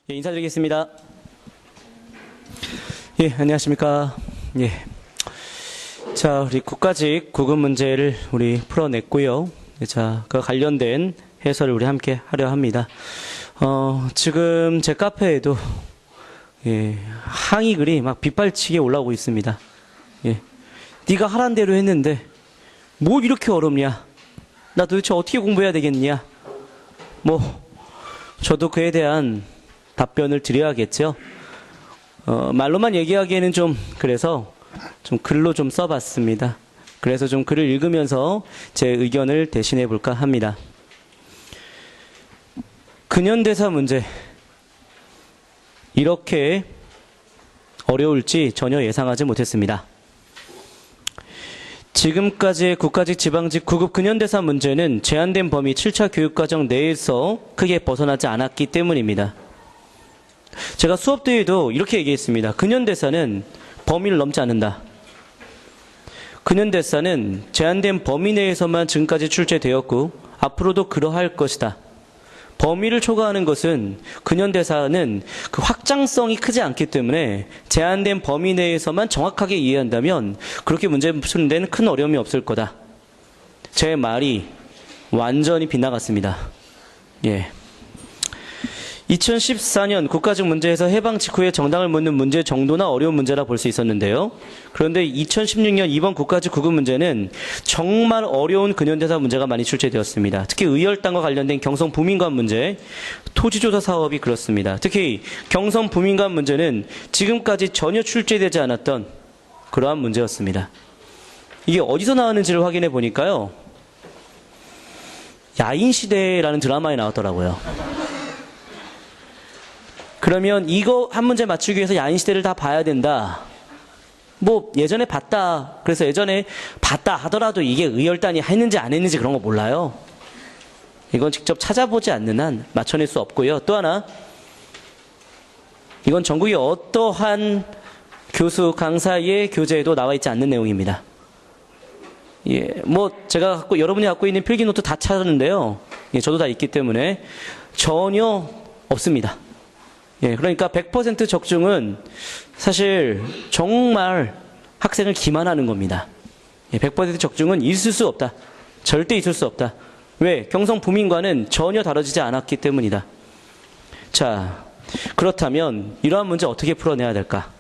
예, 인사드리겠습니다. 예, 안녕하십니까. 예. 자, 우리 국가직 구급 문제를 우리 풀어냈고요. 자, 그 관련된 해설을 우리 함께 하려 합니다. 지금 제 카페에도 예, 항의 글이 막 빗발치게 올라오고 있습니다. 예. 네가 하란 대로 했는데 뭘 이렇게 어렵냐? 나 도대체 어떻게 공부해야 되겠냐? 저도 그에 대한 답변을 드려야겠죠. 말로만 얘기하기에는 그래서 글로 써봤습니다. 그래서 글을 읽으면서 제 의견을 대신해 볼까 합니다. 근현대사 문제. 이렇게 어려울지 전혀 예상하지 못했습니다. 지금까지의 국가직, 지방직, 구급 근현대사 문제는 제한된 범위 7차 교육과정 내에서 크게 벗어나지 않았기 때문입니다. 제가 수업 때에도 이렇게 얘기했습니다. 근현대사는 범위를 넘지 않는다. 근현대사는 제한된 범위 내에서만 지금까지 출제되었고 앞으로도 그러할 것이다. 범위를 초과하는 것은 근현대사는 그 확장성이 크지 않기 때문에 제한된 범위 내에서만 정확하게 이해한다면 그렇게 문제 푸는 데는 큰 어려움이 없을 거다. 제 말이 완전히 빗나갔습니다. 예. 2014년 국가직 문제에서 해방 직후에 정당을 묻는 문제 정도나 어려운 문제라 볼 수 있었는데요. 그런데 2016년 이번 국가직 구급 문제는 정말 어려운 근현대사 문제가 많이 출제되었습니다. 특히 의열당과 관련된 경성 부민관 문제, 토지조사 사업이 그렇습니다. 특히 경성 부민관 문제는 지금까지 전혀 출제되지 않았던 그러한 문제였습니다. 이게 어디서 나왔는지를 확인해 보니까요. 야인시대라는 드라마에 나왔더라고요. 그러면 이거 한 문제 맞추기 위해서 야인시대를 다 봐야 된다. 예전에 봤다. 그래서 예전에 봤다 하더라도 이게 의열단이 했는지 안 했는지 그런 거 몰라요. 이건 직접 찾아보지 않는 한 맞춰낼 수 없고요. 또 하나, 이건 전국의 어떠한 교수, 강사의 교재에도 나와 있지 않는 내용입니다. 예, 제가 여러분이 갖고 있는 필기노트 다 찾았는데요. 예, 저도 다 있기 때문에 전혀 없습니다. 예, 그러니까 100% 적중은 사실 정말 학생을 기만하는 겁니다. 예, 100% 적중은 있을 수 없다. 절대 있을 수 없다. 왜? 경성 부민과는 전혀 다뤄지지 않았기 때문이다. 자, 그렇다면 이러한 문제 어떻게 풀어내야 될까?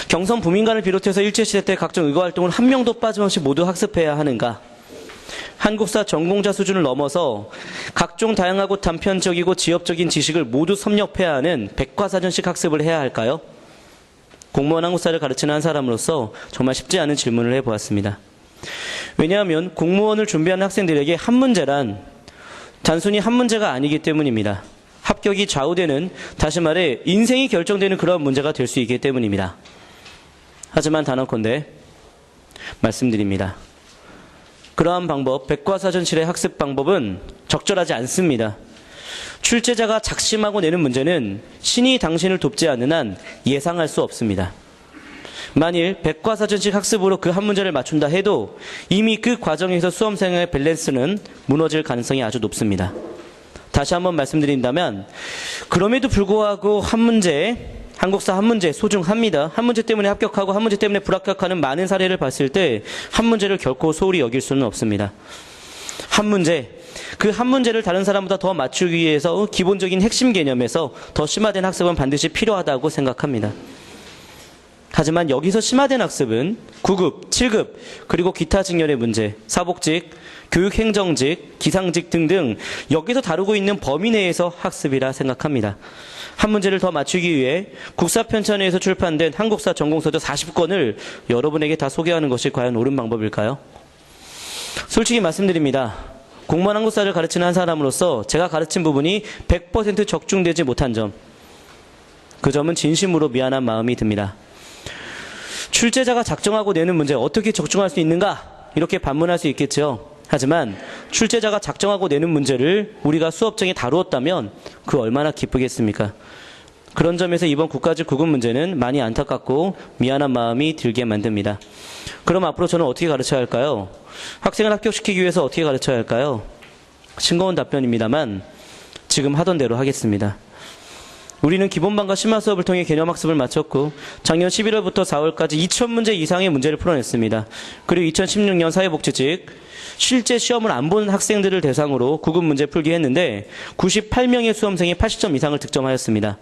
경성 부민관을 비롯해서 일제시대 때 각종 의거활동을 한 명도 빠짐없이 모두 학습해야 하는가? 한국사 전공자 수준을 넘어서 각종 다양하고 단편적이고 지엽적인 지식을 모두 섭렵해야 하는 백과사전식 학습을 해야 할까요? 공무원 한국사를 가르치는 한 사람으로서 정말 쉽지 않은 질문을 해보았습니다. 왜냐하면 공무원을 준비하는 학생들에게 한 문제란 단순히 한 문제가 아니기 때문입니다. 합격이 좌우되는, 다시 말해 인생이 결정되는 그런 문제가 될 수 있기 때문입니다. 하지만 단언컨대 말씀드립니다. 그러한 방법, 백과사전실의 학습 방법은 적절하지 않습니다. 출제자가 작심하고 내는 문제는 신이 당신을 돕지 않는 한 예상할 수 없습니다. 만일 백과사전식 학습으로 그 한 문제를 맞춘다 해도 이미 그 과정에서 수험생의 밸런스는 무너질 가능성이 아주 높습니다. 다시 한번 말씀드린다면 그럼에도 불구하고 한 문제, 한국사 한 문제 소중합니다. 한 문제 때문에 합격하고 한 문제 때문에 불합격하는 많은 사례를 봤을 때 한 문제를 결코 소홀히 여길 수는 없습니다. 한 문제, 그 한 문제를 다른 사람보다 더 맞추기 위해서 기본적인 핵심 개념에서 더 심화된 학습은 반드시 필요하다고 생각합니다. 하지만 여기서 심화된 학습은 9급, 7급, 그리고 기타 직렬의 문제, 사복직, 교육행정직, 기상직 등등 여기서 다루고 있는 범위 내에서 학습이라 생각합니다. 한 문제를 더 맞추기 위해 국사편찬회에서 출판된 한국사 전공서적 40권을 여러분에게 다 소개하는 것이 과연 옳은 방법일까요? 솔직히 말씀드립니다. 공무원 한국사를 가르치는 한 사람으로서 제가 가르친 부분이 100% 적중되지 못한 점, 그 점은 진심으로 미안한 마음이 듭니다. 출제자가 작정하고 내는 문제 어떻게 적중할 수 있는가? 이렇게 반문할 수 있겠죠. 하지만 출제자가 작정하고 내는 문제를 우리가 수업정에 다루었다면 그 얼마나 기쁘겠습니까? 그런 점에서 이번 국가직 구급 문제는 많이 안타깝고 미안한 마음이 들게 만듭니다. 그럼 앞으로 저는 어떻게 가르쳐야 할까요? 학생을 합격시키기 위해서 어떻게 가르쳐야 할까요? 싱거운 답변입니다만 지금 하던 대로 하겠습니다. 우리는 기본반과 심화 수업을 통해 개념학습을 마쳤고 작년 11월부터 4월까지 2000문제 이상의 문제를 풀어냈습니다. 그리고 2016년 사회복지직 실제 시험을 안 본 학생들을 대상으로 구급 문제 풀기 했는데 98명의 수험생이 80점 이상을 득점하였습니다.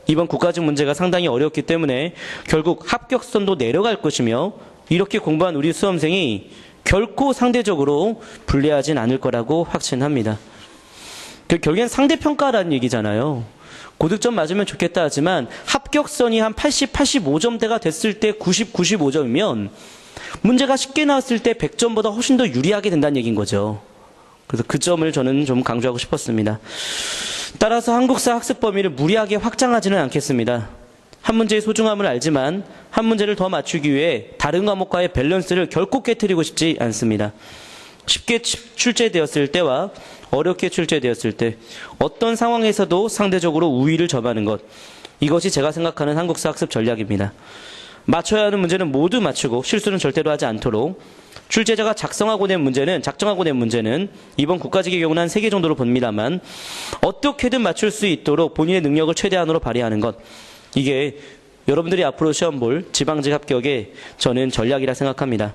이번 국가직 문제가 상당히 어려웠기 때문에 결국 합격선도 내려갈 것이며 이렇게 공부한 우리 수험생이 결코 상대적으로 불리하진 않을 거라고 확신합니다. 결국엔 상대평가라는 얘기잖아요. 고득점 맞으면 좋겠다 하지만 합격선이 한 80, 85점대가 됐을 때 90, 95점이면 문제가 쉽게 나왔을 때 100점보다 훨씬 더 유리하게 된다는 얘기인 거죠. 그래서 그 점을 저는 좀 강조하고 싶었습니다. 따라서 한국사 학습 범위를 무리하게 확장하지는 않겠습니다. 한 문제의 소중함을 알지만 한 문제를 더 맞추기 위해 다른 과목과의 밸런스를 결코 깨트리고 싶지 않습니다. 쉽게 출제되었을 때와 어렵게 출제되었을 때 어떤 상황에서도 상대적으로 우위를 점하는 것, 이것이 제가 생각하는 한국사 학습 전략입니다. 맞춰야 하는 문제는 모두 맞추고 실수는 절대로 하지 않도록 출제자가 작정하고 낸 문제는 이번 국가직의 경우는 한 3개 정도로 봅니다만 어떻게든 맞출 수 있도록 본인의 능력을 최대한으로 발휘하는 것, 이게 여러분들이 앞으로 시험 볼 지방직 합격의 저는 전략이라 생각합니다.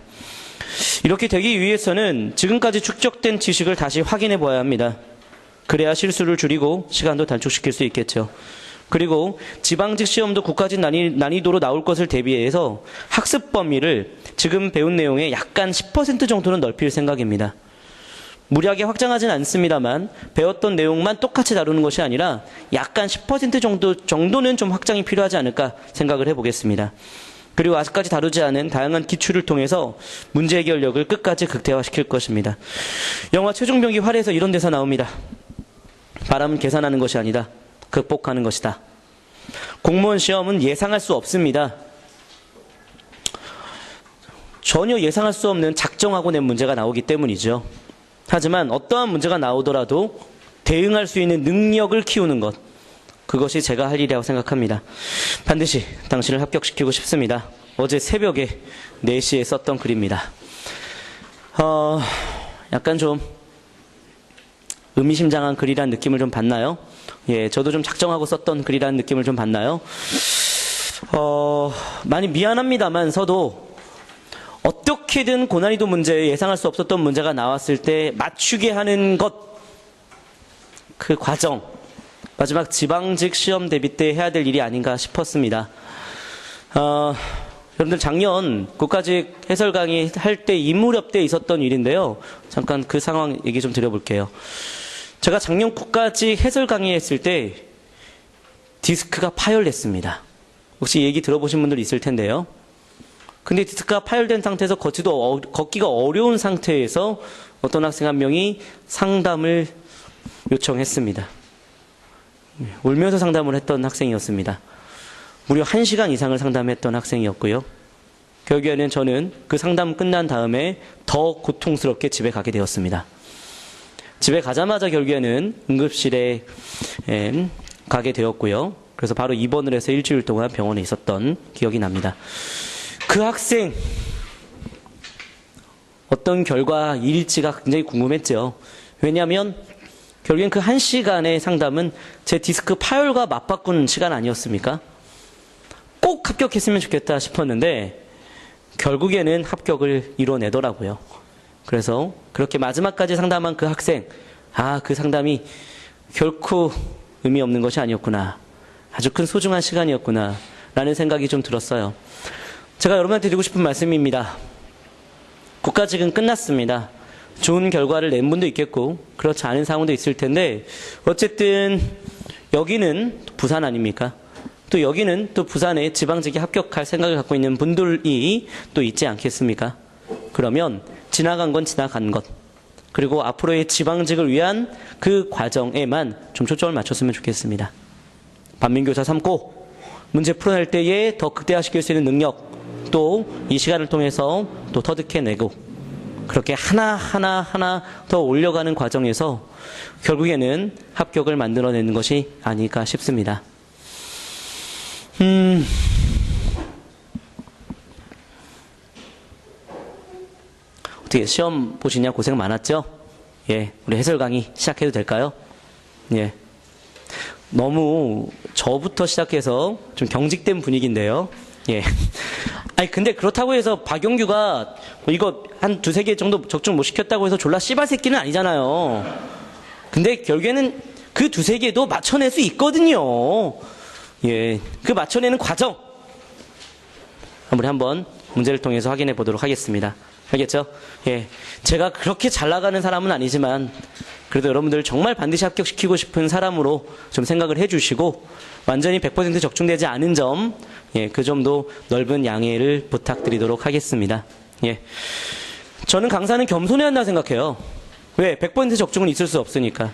이렇게 되기 위해서는 지금까지 축적된 지식을 다시 확인해 보아야 합니다. 그래야 실수를 줄이고 시간도 단축시킬 수 있겠죠. 그리고 지방직 시험도 국가직 난이도로 나올 것을 대비해서 학습 범위를 지금 배운 내용의 약간 10% 정도는 넓힐 생각입니다. 무리하게 확장하지는 않습니다만 배웠던 내용만 똑같이 다루는 것이 아니라 약간 10% 정도는 좀 확장이 필요하지 않을까 생각을 해보겠습니다. 그리고 아직까지 다루지 않은 다양한 기출을 통해서 문제 해결력을 끝까지 극대화시킬 것입니다. 영화 최종병기 활에서 이런 대사 나옵니다. 바람은 계산하는 것이 아니다. 극복하는 것이다. 공무원 시험은 예상할 수 없습니다. 전혀 예상할 수 없는 작정하고 낸 문제가 나오기 때문이죠. 하지만 어떠한 문제가 나오더라도 대응할 수 있는 능력을 키우는 것, 그것이 제가 할 일이라고 생각합니다. 반드시 당신을 합격시키고 싶습니다. 어제 새벽에 4시에 썼던 글입니다. 약간 좀 의미심장한 글이라는 느낌을 좀 받나요? 예, 저도 좀 작정하고 썼던 글이라는 느낌을 좀 받나요? 많이 미안합니다만서도 어떻게든 고난이도 문제, 예상할 수 없었던 문제가 나왔을 때 맞추게 하는 것, 그 과정, 마지막 지방직 시험 대비 때 해야 될 일이 아닌가 싶었습니다. 여러분들 작년 국가직 해설 강의 할 때 인무렵 때 있었던 일인데요. 잠깐 그 상황 얘기 좀 드려볼게요. 제가 작년 국가직 해설 강의 했을 때 디스크가 파열됐습니다. 혹시 얘기 들어보신 분들 있을 텐데요. 근데 디스크가 파열된 상태에서 걷기가 어려운 상태에서 어떤 학생 한 명이 상담을 요청했습니다. 울면서 상담을 했던 학생이었습니다. 무려 1시간 이상을 상담했던 학생이었고요. 결국에는 저는 그 상담 끝난 다음에 더 고통스럽게 집에 가게 되었습니다. 집에 가자마자 결국에는 응급실에 가게 되었고요. 그래서 바로 입원을 해서 일주일 동안 병원에 있었던 기억이 납니다. 그 학생 어떤 결과일지가 굉장히 궁금했죠. 왜냐하면 결국엔 그 1시간의 상담은 제 디스크 파열과 맞바꾸는 시간 아니었습니까? 꼭 합격했으면 좋겠다 싶었는데 결국에는 합격을 이뤄내더라고요. 그래서 그렇게 마지막까지 상담한 그 학생, 그 상담이 결코 의미 없는 것이 아니었구나, 아주 큰 소중한 시간이었구나 라는 생각이 좀 들었어요. 제가 여러분한테 드리고 싶은 말씀입니다. 국가직은 끝났습니다. 좋은 결과를 낸 분도 있겠고 그렇지 않은 상황도 있을 텐데 어쨌든 여기는 부산 아닙니까? 또 여기는 또 부산에 지방직에 합격할 생각을 갖고 있는 분들이 또 있지 않겠습니까? 그러면 지나간 건 지나간 것, 그리고 앞으로의 지방직을 위한 그 과정에만 좀 초점을 맞췄으면 좋겠습니다. 반면교사 삼고 문제 풀어낼 때에 더 극대화시킬 수 있는 능력, 또 이 시간을 통해서 또 터득해내고 그렇게 하나 더 올려가는 과정에서 결국에는 합격을 만들어내는 것이 아닐까 싶습니다. 어떻게 시험 보시냐 고생 많았죠? 예, 우리 해설 강의 시작해도 될까요? 예. 너무 저부터 시작해서 좀 경직된 분위기인데요. 예. 아니, 근데 그렇다고 해서 박용규가 뭐 이거 한 두세 개 정도 적중 못 시켰다고 해서 졸라 씨발 새끼는 아니잖아요. 근데 결국에는 그 두세 개도 맞춰낼 수 있거든요. 예. 그 맞춰내는 과정. 우리 한번 문제를 통해서 확인해 보도록 하겠습니다. 알겠죠? 예. 제가 그렇게 잘 나가는 사람은 아니지만, 그래도 여러분들 정말 반드시 합격시키고 싶은 사람으로 좀 생각을 해주시고, 완전히 100% 적중되지 않은 점, 예, 그 점도 넓은 양해를 부탁드리도록 하겠습니다. 예. 저는 강사는 겸손해야 한다고 생각해요. 왜? 100% 적중은 있을 수 없으니까.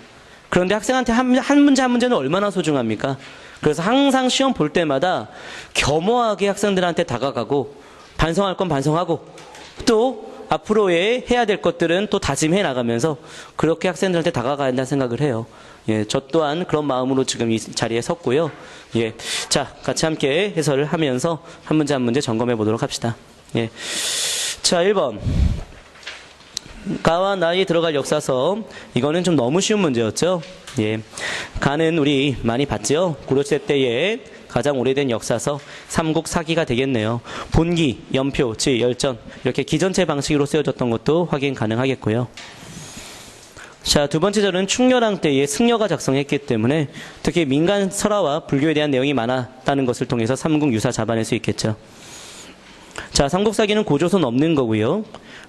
그런데 학생한테 한 문제 한 문제는 얼마나 소중합니까? 그래서 항상 시험 볼 때마다 겸허하게 학생들한테 다가가고, 반성할 건 반성하고, 또 앞으로의 해야 될 것들은 또 다짐해 나가면서 그렇게 학생들한테 다가가야 한다는 생각을 해요. 예, 저 또한 그런 마음으로 지금 이 자리에 섰고요. 예, 자, 같이 함께 해설을 하면서 한 문제 한 문제 점검해 보도록 합시다. 예, 자, 1번. 가와 나에 들어갈 역사서. 이거는 좀 너무 쉬운 문제였죠. 예, 가는 우리 많이 봤죠. 고려시대 때에 가장 오래된 역사서 삼국 사기가 되겠네요. 본기, 연표, 지, 열전 이렇게 기전체 방식으로 쓰여졌던 것도 확인 가능하겠고요. 자, 두 번째 절은 충렬왕 때에 승려가 작성했기 때문에 특히 민간 설화와 불교에 대한 내용이 많았다는 것을 통해서 삼국유사 잡아낼 수 있겠죠. 자, 삼국사기는 고조선 없는 거고요.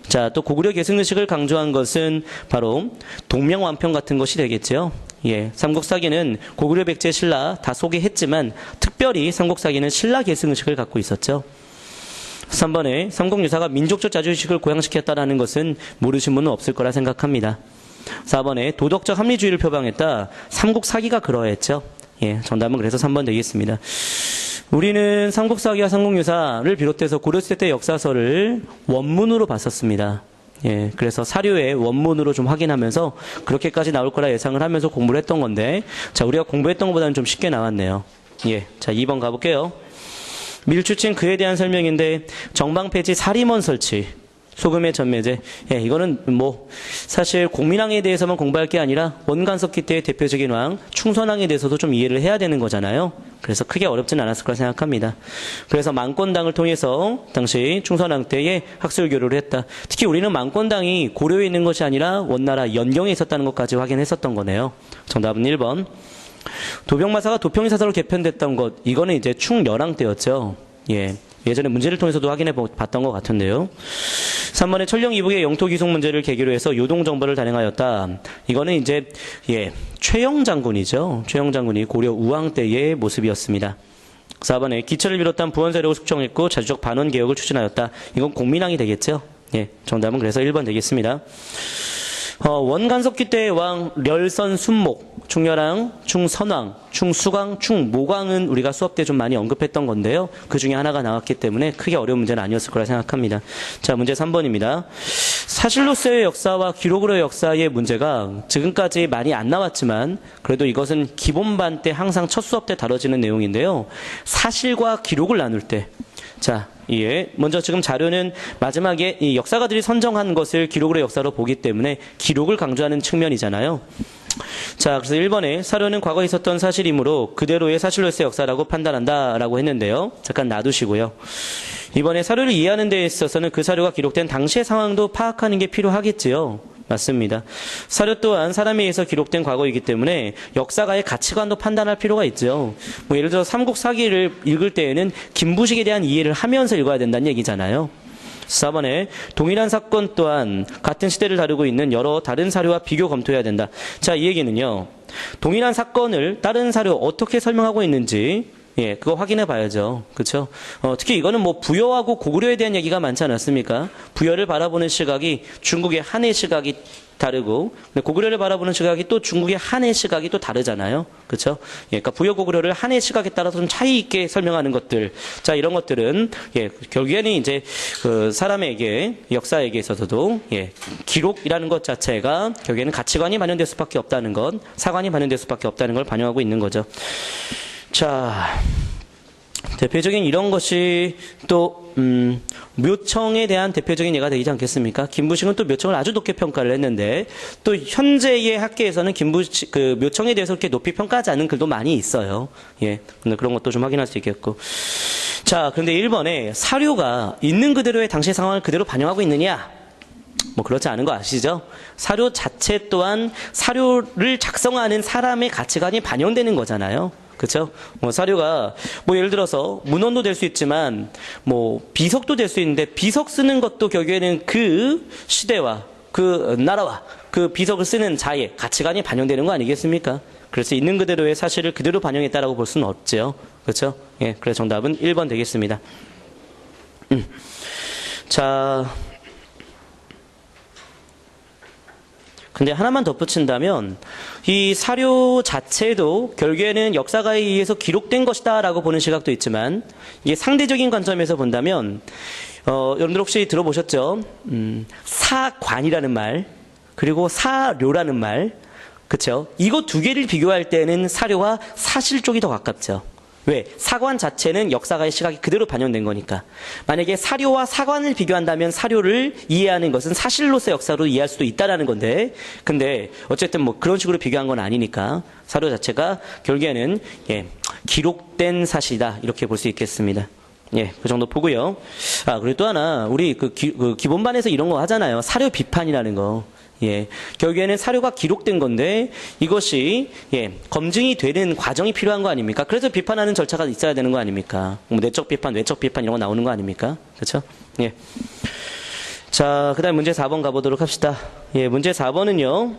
자, 또 고구려 계승의식을 강조한 것은 바로 동명완평 같은 것이 되겠죠. 예, 삼국사기는 고구려 백제 신라 다 소개했지만 특별히 삼국사기는 신라 계승의식을 갖고 있었죠. 3번에 삼국유사가 민족적 자주의식을 고양시켰다는 것은 모르신 분은 없을 거라 생각합니다. 4번에 도덕적 합리주의를 표방했다. 삼국사기가 그러했죠. 예, 정답은 그래서 3번 되겠습니다. 우리는 삼국사기와 삼국유사를 비롯해서 고려시대 때 역사서를 원문으로 봤었습니다. 예, 그래서 사료의 원문으로 좀 확인하면서 그렇게까지 나올 거라 예상을 하면서 공부를 했던 건데, 자, 우리가 공부했던 것보다는 좀 쉽게 나왔네요. 예, 자, 2번 가볼게요. 밀추칭 그에 대한 설명인데, 정방폐지 사림원 설치, 소금의 전매제. 예, 이거는 뭐 사실 공민왕에 대해서만 공부할 게 아니라 원간섭기 때의 대표적인 왕 충선왕에 대해서도 좀 이해를 해야 되는 거잖아요. 그래서 크게 어렵진 않았을 거라 생각합니다. 그래서 만권당을 통해서 당시 충선왕 때에 학술 교류를 했다. 특히 우리는 만권당이 고려에 있는 것이 아니라 원나라 연경에 있었다는 것까지 확인했었던 거네요. 정답은 1번. 도병마사가 도평이 사서로 개편됐던 것, 이거는 이제 충렬왕 때였죠. 예. 예전에 문제를 통해서도 확인해 봤던 것 같은데요. 3번에 천령 이북의 영토 기속 문제를 계기로 해서 요동 정벌을 단행하였다. 이거는 이제 최영 장군이죠. 최영 장군이 고려 우왕 때의 모습이었습니다. 4번에 기철을 비롯한 부원 세력을 숙청했고 자주적 반원 개혁을 추진하였다. 이건 공민왕이 되겠죠. 예, 정답은 그래서 1번 되겠습니다. 원간섭기 때의 왕 렬선 순목, 충렬왕, 충선왕, 충수광, 충모광은 우리가 수업 때 좀 많이 언급했던 건데요. 그 중에 하나가 나왔기 때문에 크게 어려운 문제는 아니었을 거라 생각합니다. 자, 문제 3번입니다. 사실로서의 역사와 기록으로의 역사의 문제가 지금까지 많이 안 나왔지만 그래도 이것은 기본반 때 항상 첫 수업 때 다뤄지는 내용인데요. 사실과 기록을 나눌 때, 자, 예, 먼저 지금 자료는 마지막에 이 역사가들이 선정한 것을 기록으로의 역사로 보기 때문에 기록을 강조하는 측면이잖아요. 자, 그래서 1번에 사료는 과거에 있었던 사실이므로 그대로의 사실로서의 역사라고 판단한다라고 했는데요. 잠깐 놔두시고요. 이번에 사료를 이해하는 데 있어서는 그 사료가 기록된 당시의 상황도 파악하는 게 필요하겠지요. 맞습니다. 사료 또한 사람에 의해서 기록된 과거이기 때문에 역사가의 가치관도 판단할 필요가 있죠. 뭐 예를 들어 삼국사기를 읽을 때에는 김부식에 대한 이해를 하면서 읽어야 된다는 얘기잖아요. 4번에 동일한 사건 또한 같은 시대를 다루고 있는 여러 다른 사료와 비교 검토해야 된다. 자, 이 얘기는요. 동일한 사건을 다른 사료 어떻게 설명하고 있는지, 예, 그거 확인해 봐야죠. 그렇죠? 특히 이거는 뭐 부여하고 고구려에 대한 얘기가 많지 않았습니까? 부여를 바라보는 시각이 중국의 한의 시각이 다르고 고구려를 바라보는 시각이 또 중국의 한의 시각이 또 다르잖아요. 그렇죠? 예, 그러니까 부여 고구려를 한의 시각에 따라서 좀 차이 있게 설명하는 것들. 자, 이런 것들은 예, 결국에는 이제 그 사람에게 역사에게 있어서도 예, 기록이라는 것 자체가 결국에는 가치관이 반영될 수밖에 없다는 것, 사관이 반영될 수밖에 없다는 걸 반영하고 있는 거죠. 자, 대표적인 이런 것이 또 묘청에 대한 대표적인 예가 되지 않겠습니까? 김부식은 또 묘청을 아주 높게 평가를 했는데 또 현재의 학계에서는 그 묘청에 대해서 그렇게 높이 평가하지 않는 글도 많이 있어요. 예, 근데 그런 것도 좀 확인할 수 있겠고. 자, 그런데 1번에 사료가 있는 그대로의 당시 상황을 그대로 반영하고 있느냐? 뭐 그렇지 않은 거 아시죠? 사료 자체 또한 사료를 작성하는 사람의 가치관이 반영되는 거잖아요. 그렇죠? 뭐 사료가 뭐 예를 들어서 문헌도 될 수 있지만 뭐 비석도 될 수 있는데 비석 쓰는 것도 결국에는 그 시대와 그 나라와 그 비석을 쓰는 자의 가치관이 반영되는 거 아니겠습니까? 그래서 있는 그대로의 사실을 그대로 반영했다라고 볼 수는 없죠. 그렇죠? 예, 그래서 정답은 1번 되겠습니다. 자, 근데 하나만 덧붙인다면 이 사료 자체도 결국에는 역사가에 의해서 기록된 것이다 라고 보는 시각도 있지만 이게 상대적인 관점에서 본다면 여러분들 혹시 들어보셨죠? 사관이라는 말 그리고 사료라는 말 그렇죠? 이거 두 개를 비교할 때는 사료와 사실 쪽이 더 가깝죠. 왜? 사관 자체는 역사가의 시각이 그대로 반영된 거니까. 만약에 사료와 사관을 비교한다면 사료를 이해하는 것은 사실로서 역사로 이해할 수도 있다라는 건데, 근데 어쨌든 뭐 그런 식으로 비교한 건 아니니까 사료 자체가 결국에는 기록된 사실이다 이렇게 볼 수 있겠습니다. 예, 그 정도 보고요. 아, 그리고 또 하나 우리 그 기본반에서 이런 거 하잖아요. 사료 비판이라는 거. 예, 결국에는 사료가 기록된 건데 이것이 검증이 되는 과정이 필요한 거 아닙니까? 그래서 비판하는 절차가 있어야 되는 거 아닙니까? 뭐 내적 비판, 외적 비판 이런 거 나오는 거 아닙니까? 그렇죠? 예. 자, 그다음 문제 4번 가보도록 합시다. 예, 문제 4번은요.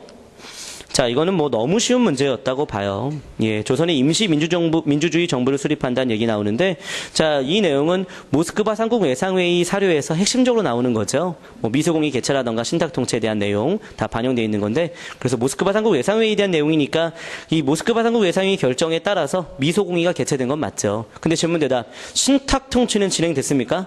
자, 이거는 뭐 너무 쉬운 문제였다고 봐요. 예, 조선의 임시 민주주의 정부를 수립한다는 얘기 나오는데, 자, 이 내용은 모스크바 삼국 외상회의 사료에서 핵심적으로 나오는 거죠. 뭐 미소공의 개최라던가 신탁 통치에 대한 내용 다 반영되어 있는 건데, 그래서 모스크바 삼국 외상회의에 대한 내용이니까 이 모스크바 삼국 외상회의 결정에 따라서 미소공의가 개최된 건 맞죠. 근데 질문 대답, 신탁 통치는 진행됐습니까?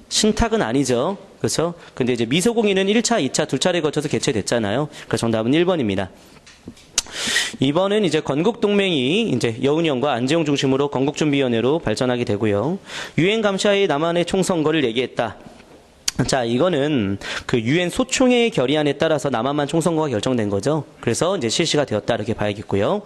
신탁은 아니죠. 그렇죠? 근데 이제 미소공의는 1차, 2차 두 차례에 거쳐서 개최됐잖아요. 그래서 정답은 1번입니다. 2번은 이제 건국동맹이 이제 여운형과 안재홍 중심으로 건국준비위원회로 발전하게 되고요. 유엔 감시하에 남한의 총선거를 얘기했다. 자, 이거는 그 유엔 소총회의 결의안에 따라서 남한만 총선거가 결정된 거죠. 그래서 이제 실시가 되었다 이렇게 봐야겠고요.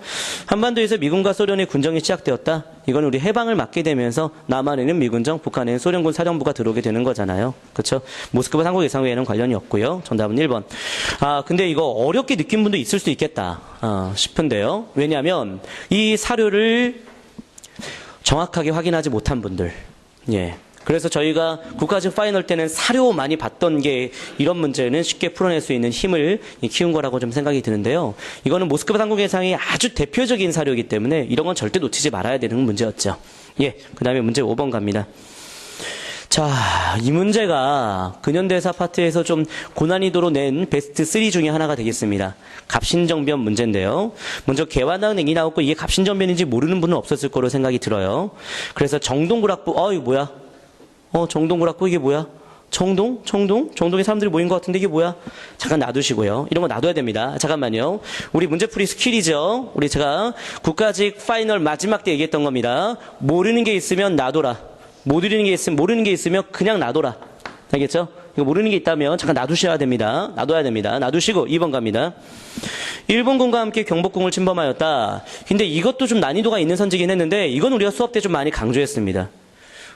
한반도에서 미군과 소련의 군정이 시작되었다. 이건 우리 해방을 맞게 되면서 남한에는 미군정, 북한에는 소련군 사령부가 들어오게 되는 거잖아요. 그렇죠? 모스크바 삼국 예상회에는 관련이 없고요. 정답은 1번. 아, 근데 이거 어렵게 느낀 분도 있을 수 있겠다 싶은데요. 왜냐하면 이 사료를 정확하게 확인하지 못한 분들, 예. 그래서 저희가 국가직 파이널 때는 사료 많이 봤던 게 이런 문제는 쉽게 풀어낼 수 있는 힘을 키운 거라고 좀 생각이 드는데요. 이거는 모스크바 삼국 예상의 아주 대표적인 사료이기 때문에 이런 건 절대 놓치지 말아야 되는 문제였죠. 예, 그 다음에 문제 5번 갑니다. 자, 이 문제가 근현대사 파트에서 좀 고난이도로 낸 베스트 3 중에 하나가 되겠습니다. 갑신정변 문제인데요. 먼저 개화나은 얘기 나왔고 이게 갑신정변인지 모르는 분은 없었을 거로 생각이 들어요. 그래서 정동구락부, 이거 뭐야? 정동구락부 이게 뭐야? 정동에 사람들이 모인 것 같은데 이게 뭐야? 잠깐 놔두시고요. 이런 거 놔둬야 됩니다. 잠깐만요. 우리 문제풀이 스킬이죠. 우리 제가 국가직 파이널 마지막 때 얘기했던 겁니다. 모르는 게 있으면 놔둬라. 모르는 게 있으면 그냥 놔둬라. 알겠죠? 이거 모르는 게 있다면 잠깐 놔두셔야 됩니다. 놔둬야 됩니다. 놔두시고 2번 갑니다. 일본군과 함께 경복궁을 침범하였다. 근데 이것도 좀 난이도가 있는 선지긴 했는데 이건 우리가 수업 때 좀 많이 강조했습니다.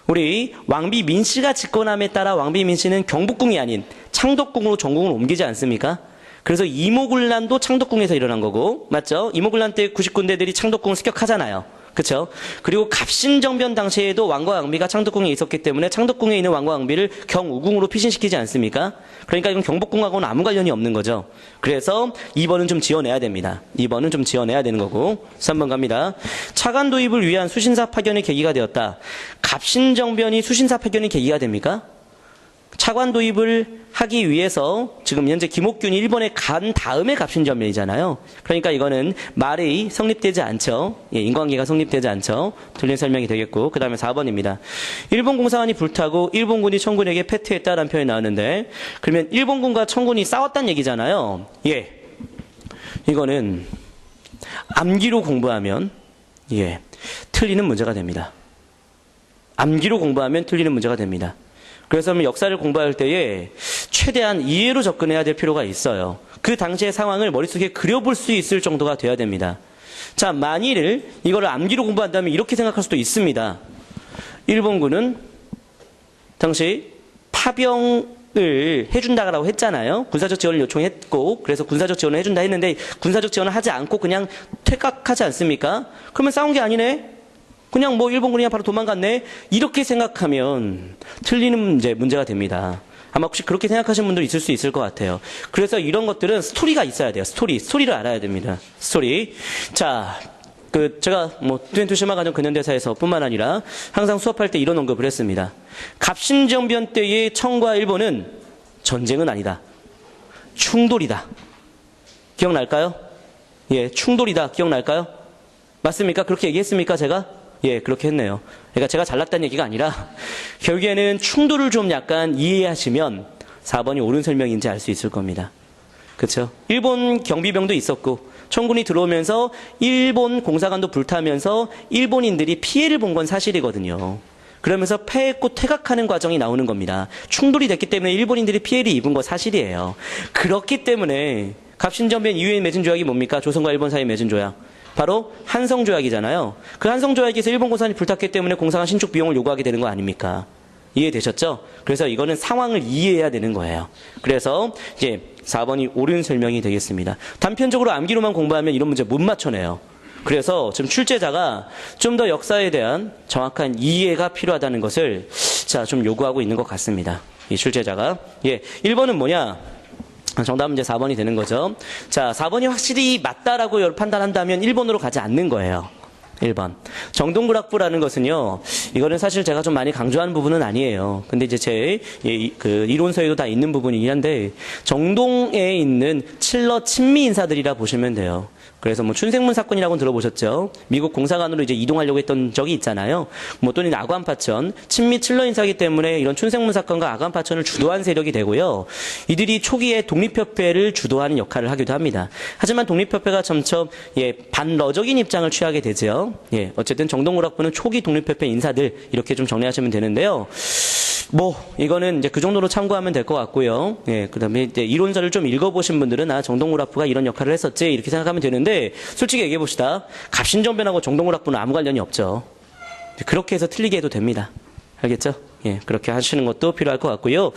우리 왕비 민씨가 집권함에 따라 왕비 민씨는 경복궁이 아닌 창덕궁으로 전궁을 옮기지 않습니까? 그래서 이모군란도 창덕궁에서 일어난 거고, 맞죠? 이모군란 때 90군대들이 창덕궁을 습격하잖아요. 그렇죠? 그리고 갑신정변 당시에도 왕과 왕비가 창덕궁에 있었기 때문에 창덕궁에 있는 왕과 왕비를 경우궁으로 피신시키지 않습니까? 그러니까 이건 경복궁하고는 아무 관련이 없는 거죠. 그래서 2번은 좀 지어내야 됩니다. 2번은 좀 지어내야 되는 거고 3번 갑니다. 차관 도입을 위한 수신사 파견의 계기가 되었다. 갑신정변이 수신사 파견의 계기가 됩니까? 차관 도입을 하기 위해서 지금 현재 김옥균이 일본에 간 다음에 갑신정변이잖아요. 그러니까 이거는 말이 성립되지 않죠. 예, 인과관계가 성립되지 않죠. 틀린 설명이 되겠고 그 다음에 4번입니다. 일본 공사관이 불타고 일본군이 청군에게 패퇴했다라는 표현이 나왔는데 그러면 일본군과 청군이 싸웠다는 얘기잖아요. 예, 이거는 암기로 공부하면 틀리는 문제가 됩니다. 암기로 공부하면 틀리는 문제가 됩니다. 그래서 역사를 공부할 때에 최대한 이해로 접근해야 될 필요가 있어요. 그 당시의 상황을 머릿속에 그려볼 수 있을 정도가 돼야 됩니다. 자, 만일 이거를 암기로 공부한다면 이렇게 생각할 수도 있습니다. 일본군은 당시 파병을 해준다라고 했잖아요. 군사적 지원을 요청했고, 그래서 군사적 지원을 해준다 했는데 군사적 지원을 하지 않고 그냥 퇴각하지 않습니까? 그러면 싸운 게 아니네? 그냥 뭐 일본군이 바로 도망갔네? 이렇게 생각하면 틀리는 문제가 됩니다. 아마 혹시 그렇게 생각하시는 분들 있을 수 있을 것 같아요. 그래서 이런 것들은 스토리가 있어야 돼요. 스토리를 알아야 됩니다. 스토리. 자, 제가 투엔투시마 가정 근현대사에서 뿐만 아니라 항상 수업할 때 이런 언급을 했습니다. 갑신정변 때의 청과 일본은 전쟁은 아니다. 충돌이다. 기억날까요? 예, 충돌이다. 기억날까요? 맞습니까? 그렇게 얘기했습니까, 제가? 예, 그렇게 했네요. 그러니까 제가 잘났다는 얘기가 아니라 결국에는 충돌을 좀 약간 이해하시면 4번이 옳은 설명인지 알 수 있을 겁니다. 그렇죠? 일본 경비병도 있었고 청군이 들어오면서 일본 공사관도 불타면서 일본인들이 피해를 본 건 사실이거든요. 그러면서 패했고 퇴각하는 과정이 나오는 겁니다. 충돌이 됐기 때문에 일본인들이 피해를 입은 거 사실이에요. 그렇기 때문에 갑신정변 이후에 맺은 조약이 뭡니까? 조선과 일본 사이에 맺은 조약. 바로 한성조약이잖아요. 그 한성조약에서 일본 공사관이 불탔기 때문에 공사관 신축 비용을 요구하게 되는 거 아닙니까? 이해되셨죠? 그래서 이거는 상황을 이해해야 되는 거예요. 그래서 이제 4번이 옳은 설명이 되겠습니다. 단편적으로 암기로만 공부하면 이런 문제 못 맞춰내요. 그래서 지금 출제자가 좀 더 역사에 대한 정확한 이해가 필요하다는 것을 좀 요구하고 있는 것 같습니다. 이 출제자가. 예, 1번은 뭐냐? 정답은 이제 4번이 되는 거죠. 자, 4번이 확실히 맞다라고 판단한다면 1번으로 가지 않는 거예요. 1번. 정동굴학부라는 것은요, 이거는 사실 제가 좀 많이 강조하는 부분은 아니에요. 근데 이제 제 이론서에도 다 있는 부분이긴 한데, 정동에 있는 칠러 친미 인사들이라 보시면 돼요. 그래서 춘생문 사건이라고는 들어보셨죠? 미국 공사관으로 이제 이동하려고 했던 적이 있잖아요. 또는 아관파천, 친미 칠러 인사이기 때문에 이런 춘생문 사건과 아관파천을 주도한 세력이 되고요. 이들이 초기에 독립협회를 주도하는 역할을 하기도 합니다. 하지만 독립협회가 점점 반러적인 입장을 취하게 되죠. 예, 어쨌든 정동굴학부는 초기 독립협회 인사들 이렇게 좀 정리하시면 되는데요. 이거는 이제 그 정도로 참고하면 될 것 같고요. 예, 그 다음에 이제 이론서를 좀 읽어보신 분들은, 정동굴학부가 이런 역할을 했었지, 이렇게 생각하면 되는데, 솔직히 얘기해봅시다. 갑신정변하고 정동굴학부는 아무 관련이 없죠. 그렇게 해서 틀리게 해도 됩니다. 알겠죠? 예, 그렇게 하시는 것도 필요할 것 같고요.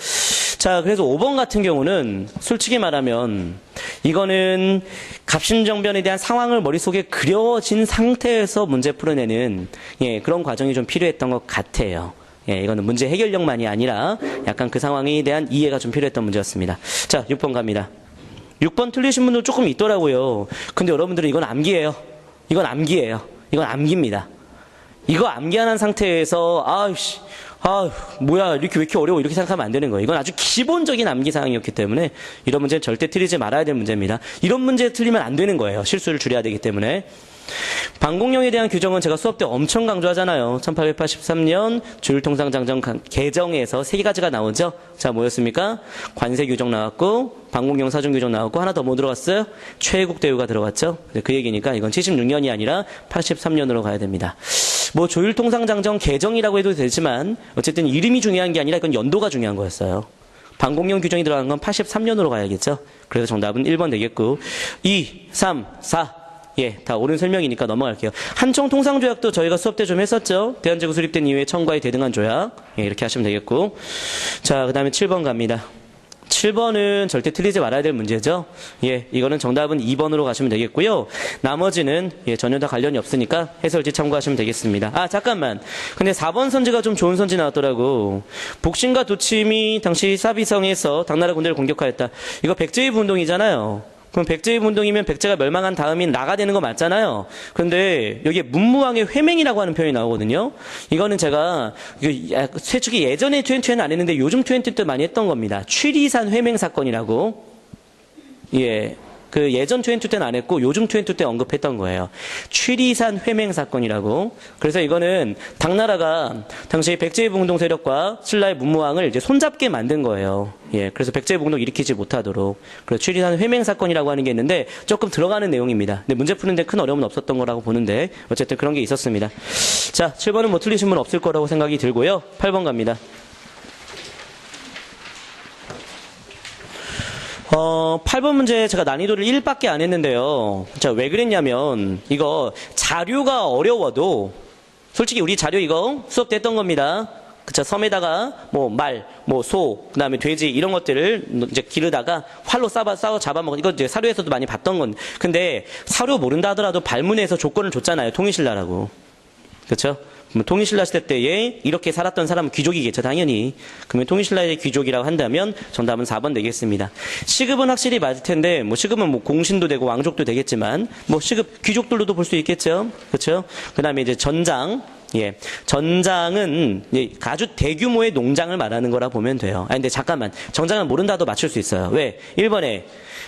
자, 그래서 5번 같은 경우는, 솔직히 말하면, 이거는 갑신정변에 대한 상황을 머릿속에 그려진 상태에서 문제 풀어내는, 그런 과정이 좀 필요했던 것 같아요. 예, 이거는 문제 해결력만이 아니라 약간 그 상황에 대한 이해가 좀 필요했던 문제였습니다. 자, 6번 갑니다. 6번 틀리신 분들 조금 있더라고요. 근데 여러분들은 이건 암기예요. 이건 암기예요. 이건 암기입니다. 이거 암기하는 상태에서 뭐야, 왜 이렇게 어려워, 이렇게 생각하면 안 되는 거예요. 이건 아주 기본적인 암기 사항이었기 때문에 이런 문제는 절대 틀리지 말아야 될 문제입니다. 이런 문제 틀리면 안 되는 거예요. 실수를 줄여야 되기 때문에. 방공령에 대한 규정은 제가 수업 때 엄청 강조하잖아요. 1883년 조율통상장정 개정에서 3가지가 나오죠. 자, 뭐였습니까? 관세 규정 나왔고, 방공령 사중 규정 나왔고, 하나 더 뭐 들어갔어요? 최국 대우가 들어갔죠. 그 얘기니까 이건 76년이 아니라 83년으로 가야 됩니다. 조율통상장정 개정이라고 해도 되지만 어쨌든 이름이 중요한 게 아니라 이건 연도가 중요한 거였어요. 방공령 규정이 들어간 건 83년으로 가야겠죠. 그래서 정답은 1번 되겠고, 2, 3, 4. 예, 다 옳은 설명이니까 넘어갈게요. 한청통상조약도 저희가 수업 때 좀 했었죠. 대한제국 수립된 이후에 청과의 대등한 조약. 예, 이렇게 하시면 되겠고. 자, 그 다음에 7번 갑니다. 7번은 절대 틀리지 말아야 될 문제죠. 예, 이거는 정답은 2번으로 가시면 되겠고요. 나머지는 전혀 다 관련이 없으니까 해설지 참고하시면 되겠습니다. 잠깐만. 근데 4번 선지가 좀 좋은 선지 나왔더라고. 복신과 도침이 당시 사비성에서 당나라 군대를 공격하였다. 이거 백제의 운동이잖아요. 그럼 백제의 운동이면 백제가 멸망한 다음이 나가 되는 거 맞잖아요. 그런데 여기에 문무왕의 회맹이라고 하는 표현이 나오거든요. 이거는 제가 솔직히 예전에 2020는 안 했는데 요즘 20 때 많이 했던 겁니다. 취리산 회맹 사건이라고. 예. 그 예전 투앤투 때는 안 했고 요즘 투앤투 때 언급했던 거예요. 취리산 회맹 사건이라고. 그래서 이거는 당나라가 당시 백제봉동 세력과 신라의 문무왕을 이제 손잡게 만든 거예요. 예, 그래서 백제봉동 일으키지 못하도록. 그래서 취리산 회맹 사건이라고 하는 게 있는데 조금 들어가는 내용입니다. 근데 문제 푸는데 큰 어려움은 없었던 거라고 보는데 어쨌든 그런 게 있었습니다. 자, 7번은 뭐 틀리신 분 없을 거라고 생각이 들고요. 8번 갑니다. 8번 문제 제가 난이도를 1밖에 안 했는데요. 자, 왜 그랬냐면, 이거 자료가 어려워도, 솔직히 우리 자료 이거 수업 때 했던 겁니다. 그쵸, 섬에다가, 말, 소, 그 다음에 돼지, 이런 것들을 이제 기르다가 활로 싸워 잡아먹은, 이거 이제 사료에서도 많이 봤던 건. 근데 사료 모른다 하더라도 발문에서 조건을 줬잖아요. 통일신라라고. 그쵸? 통일신라 시대 때에 이렇게 살았던 사람은 귀족이겠죠, 당연히. 그러면 통일신라의 귀족이라고 한다면 정답은 4번 되겠습니다. 시급은 확실히 맞을 텐데, 시급은 공신도 되고 왕족도 되겠지만, 시급 귀족들로도 볼 수 있겠죠. 그렇죠? 그다음에 이제 전장. 예. 전장은 아주 대규모의 농장을 말하는 거라 보면 돼요. 근데 잠깐만. 정장은 모른다도 맞출 수 있어요. 왜? 1번에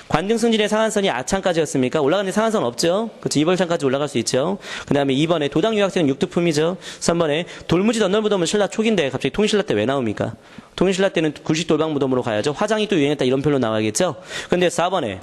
관등 승진의 상한선이 아창까지였습니까? 올라가는데 상한선 없죠? 그렇죠. 이벌창까지 올라갈 수 있죠. 그 다음에 2번에 도당 유학생은 육두품이죠. 3번에 돌무지 덧널무덤은 신라 초기인데 갑자기 통일신라 때 왜 나옵니까? 통일신라 때는 굴식 돌방무덤으로 가야죠. 화장이 또 유행했다 이런 표로 나와야겠죠. 근데 4번에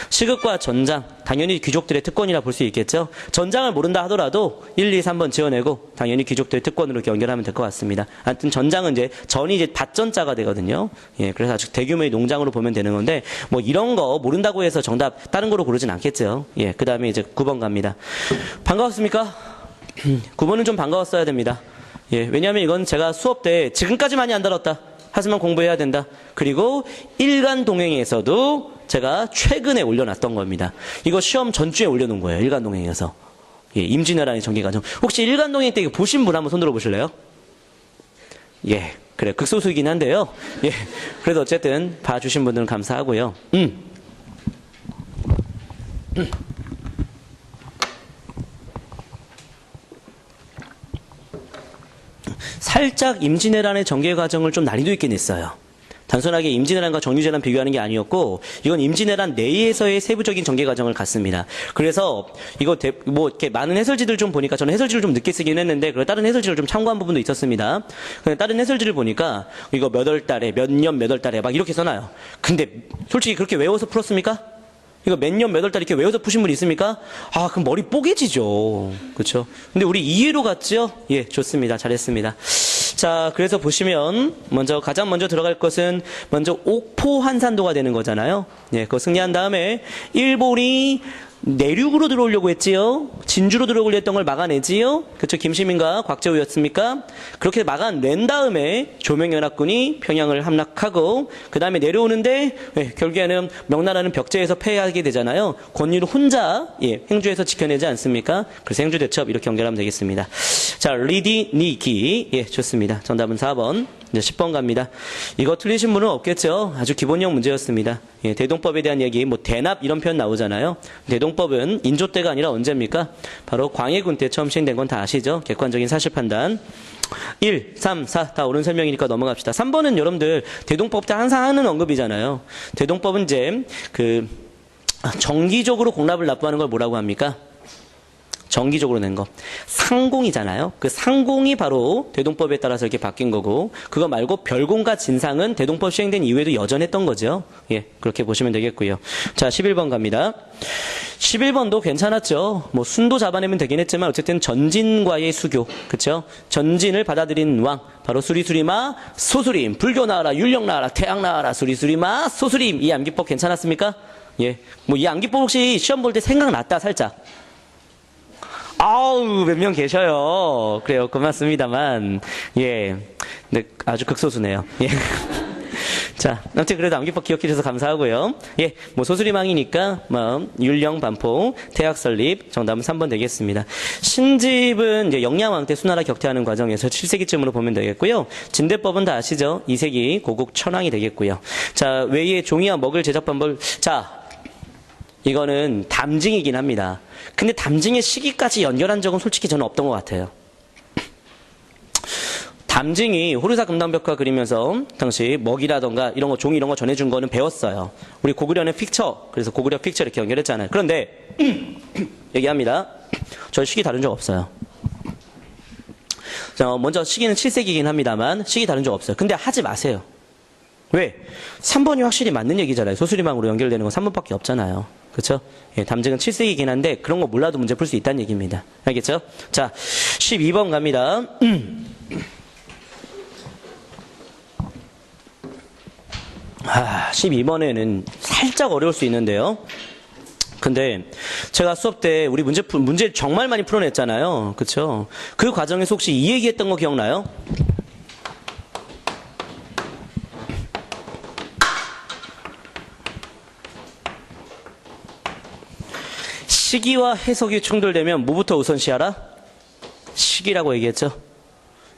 시급과 전장, 당연히 귀족들의 특권이라 볼 수 있겠죠. 전장을 모른다 하더라도 1, 2, 3번 지어내고 당연히 귀족들의 특권으로 연결하면 될 것 같습니다. 아무튼 전장은 전이 이제 밭전자가 되거든요. 예, 그래서 아주 대규모의 농장으로 보면 되는 건데, 이런 거 모른다고 해서 정답 다른 거로 고르진 않겠죠. 예, 그 다음에 이제 9번 갑니다. 반가웠습니까? 9번은 좀 반가웠어야 됩니다. 예, 왜냐하면 이건 제가 수업 때 지금까지 많이 안 다뤘다. 하지만 공부해야 된다. 그리고 일간동행에서도 제가 최근에 올려놨던 겁니다. 이거 시험 전주에 올려놓은 거예요. 일간동행에서. 예, 임진왜란의 전개과정. 혹시 일간동행 때 이거 보신 분 한번 손 들어보실래요? 예, 그래 극소수이긴 한데요. 예, 그래도 어쨌든 봐주신 분들은 감사하고요. 살짝 임진왜란의 전개 과정을 좀 난이도 있게 냈어요. 단순하게 임진왜란과 정유재란 비교하는 게 아니었고, 이건 임진왜란 내에서의 세부적인 전개 과정을 갔습니다. 그래서 이거 이렇게 많은 해설지들 좀 보니까 저는 해설지를 좀 늦게 쓰긴 했는데, 그리고 다른 해설지를 좀 참고한 부분도 있었습니다. 근데 다른 해설지를 보니까 이거 몇 월 달에 몇 년 몇 월 달에 막 이렇게 써놔요. 근데 솔직히 그렇게 외워서 풀었습니까? 이거 몇 년 몇 월 달 이렇게 외워서 푸신 분 있습니까? 아, 그럼 머리 뽀개지죠. 그렇죠? 근데 우리 이해로 갔죠? 예, 좋습니다. 잘했습니다. 자, 그래서 보시면 가장 먼저 들어갈 것은 먼저 옥포 한산도가 되는 거잖아요. 예, 그거 승리한 다음에 일본이 내륙으로 들어오려고 했지요. 진주로 들어오려고 했던 걸 막아내지요. 그쵸? 김시민과 곽재우였습니까? 그렇게 막아낸 다음에 조명연합군이 평양을 함락하고 그 다음에 내려오는데 결국에는 명나라는 벽제에서 패하게 되잖아요. 권유를 혼자 행주에서 지켜내지 않습니까? 그래서 행주대첩 이렇게 연결하면 되겠습니다. 자, 리디니기. 예, 좋습니다. 정답은 4번. 이제 10번 갑니다. 이거 틀리신 분은 없겠죠? 아주 기본형 문제였습니다. 예, 대동법에 대한 얘기, 대납 이런 표현 나오잖아요. 대동법은 인조 때가 아니라 언제입니까? 바로 광해군 때 처음 시행된 건 다 아시죠? 객관적인 사실 판단. 1, 3, 4 다 옳은 설명이니까 넘어갑시다. 3번은 여러분들 대동법 때 항상 하는 언급이잖아요. 대동법은 이제 정기적으로 공납을 납부하는 걸 뭐라고 합니까? 정기적으로 낸 거. 상공이잖아요. 그 상공이 바로 대동법에 따라서 이렇게 바뀐 거고, 그거 말고 별공과 진상은 대동법 시행된 이후에도 여전했던 거죠. 예, 그렇게 보시면 되겠고요. 자, 11번 갑니다. 11번도 괜찮았죠. 순도 잡아내면 되긴 했지만 어쨌든 전진과의 수교, 그쵸? 전진을 받아들인 왕, 바로 수리수리마 소수림, 불교 나와라, 율령 나와라, 태양 나와라, 수리수리마 소수림. 이 암기법 괜찮았습니까? 예, 이 암기법 혹시 시험 볼 때 생각났다 살짝? 아우, 몇 명 계셔요. 그래요, 고맙습니다만. 예. 근데 아주 극소수네요. 예. 자, 아무튼 그래도 암기법 기억해 주셔서 감사하고요. 예, 소수리망이니까, 율령 반포, 태학 설립, 정답은 3번 되겠습니다. 신집은 이제 영양왕 때 수나라 격퇴하는 과정에서 7세기쯤으로 보면 되겠고요. 진대법은 다 아시죠? 2세기 고국 천왕이 되겠고요. 자, 외에 종이와 먹을 제작 방법. 자, 이거는 담징이긴 합니다. 근데 담징의 시기까지 연결한 적은 솔직히 저는 없던 것 같아요. 담징이 호르사 금당벽화 그리면서 당시 먹이라던가 이런 거, 종이 이런 거 전해준 거는 배웠어요. 우리 고구려는 픽처, 그래서 고구려 픽처 이렇게 연결했잖아요. 그런데 얘기합니다. 저 시기 다룬 적 없어요. 자, 먼저 시기는 7세기이긴 합니다만 시기 다룬 적 없어요. 근데 하지 마세요. 왜? 3번이 확실히 맞는 얘기잖아요. 소수리망으로 연결되는 건 3번밖에 없잖아요. 그렇죠? 예, 담증은 7세기이긴 한데 그런 거 몰라도 문제 풀 수 있다는 얘기입니다. 알겠죠? 자, 12번 갑니다. 12번에는 살짝 어려울 수 있는데요. 근데 제가 수업 때 우리 문제 정말 많이 풀어냈잖아요. 그렇죠? 그 과정에서 혹시 이 얘기했던 거 기억나요? 시기와 해석이 충돌되면 뭐부터 우선시하라? 시기라고 얘기했죠.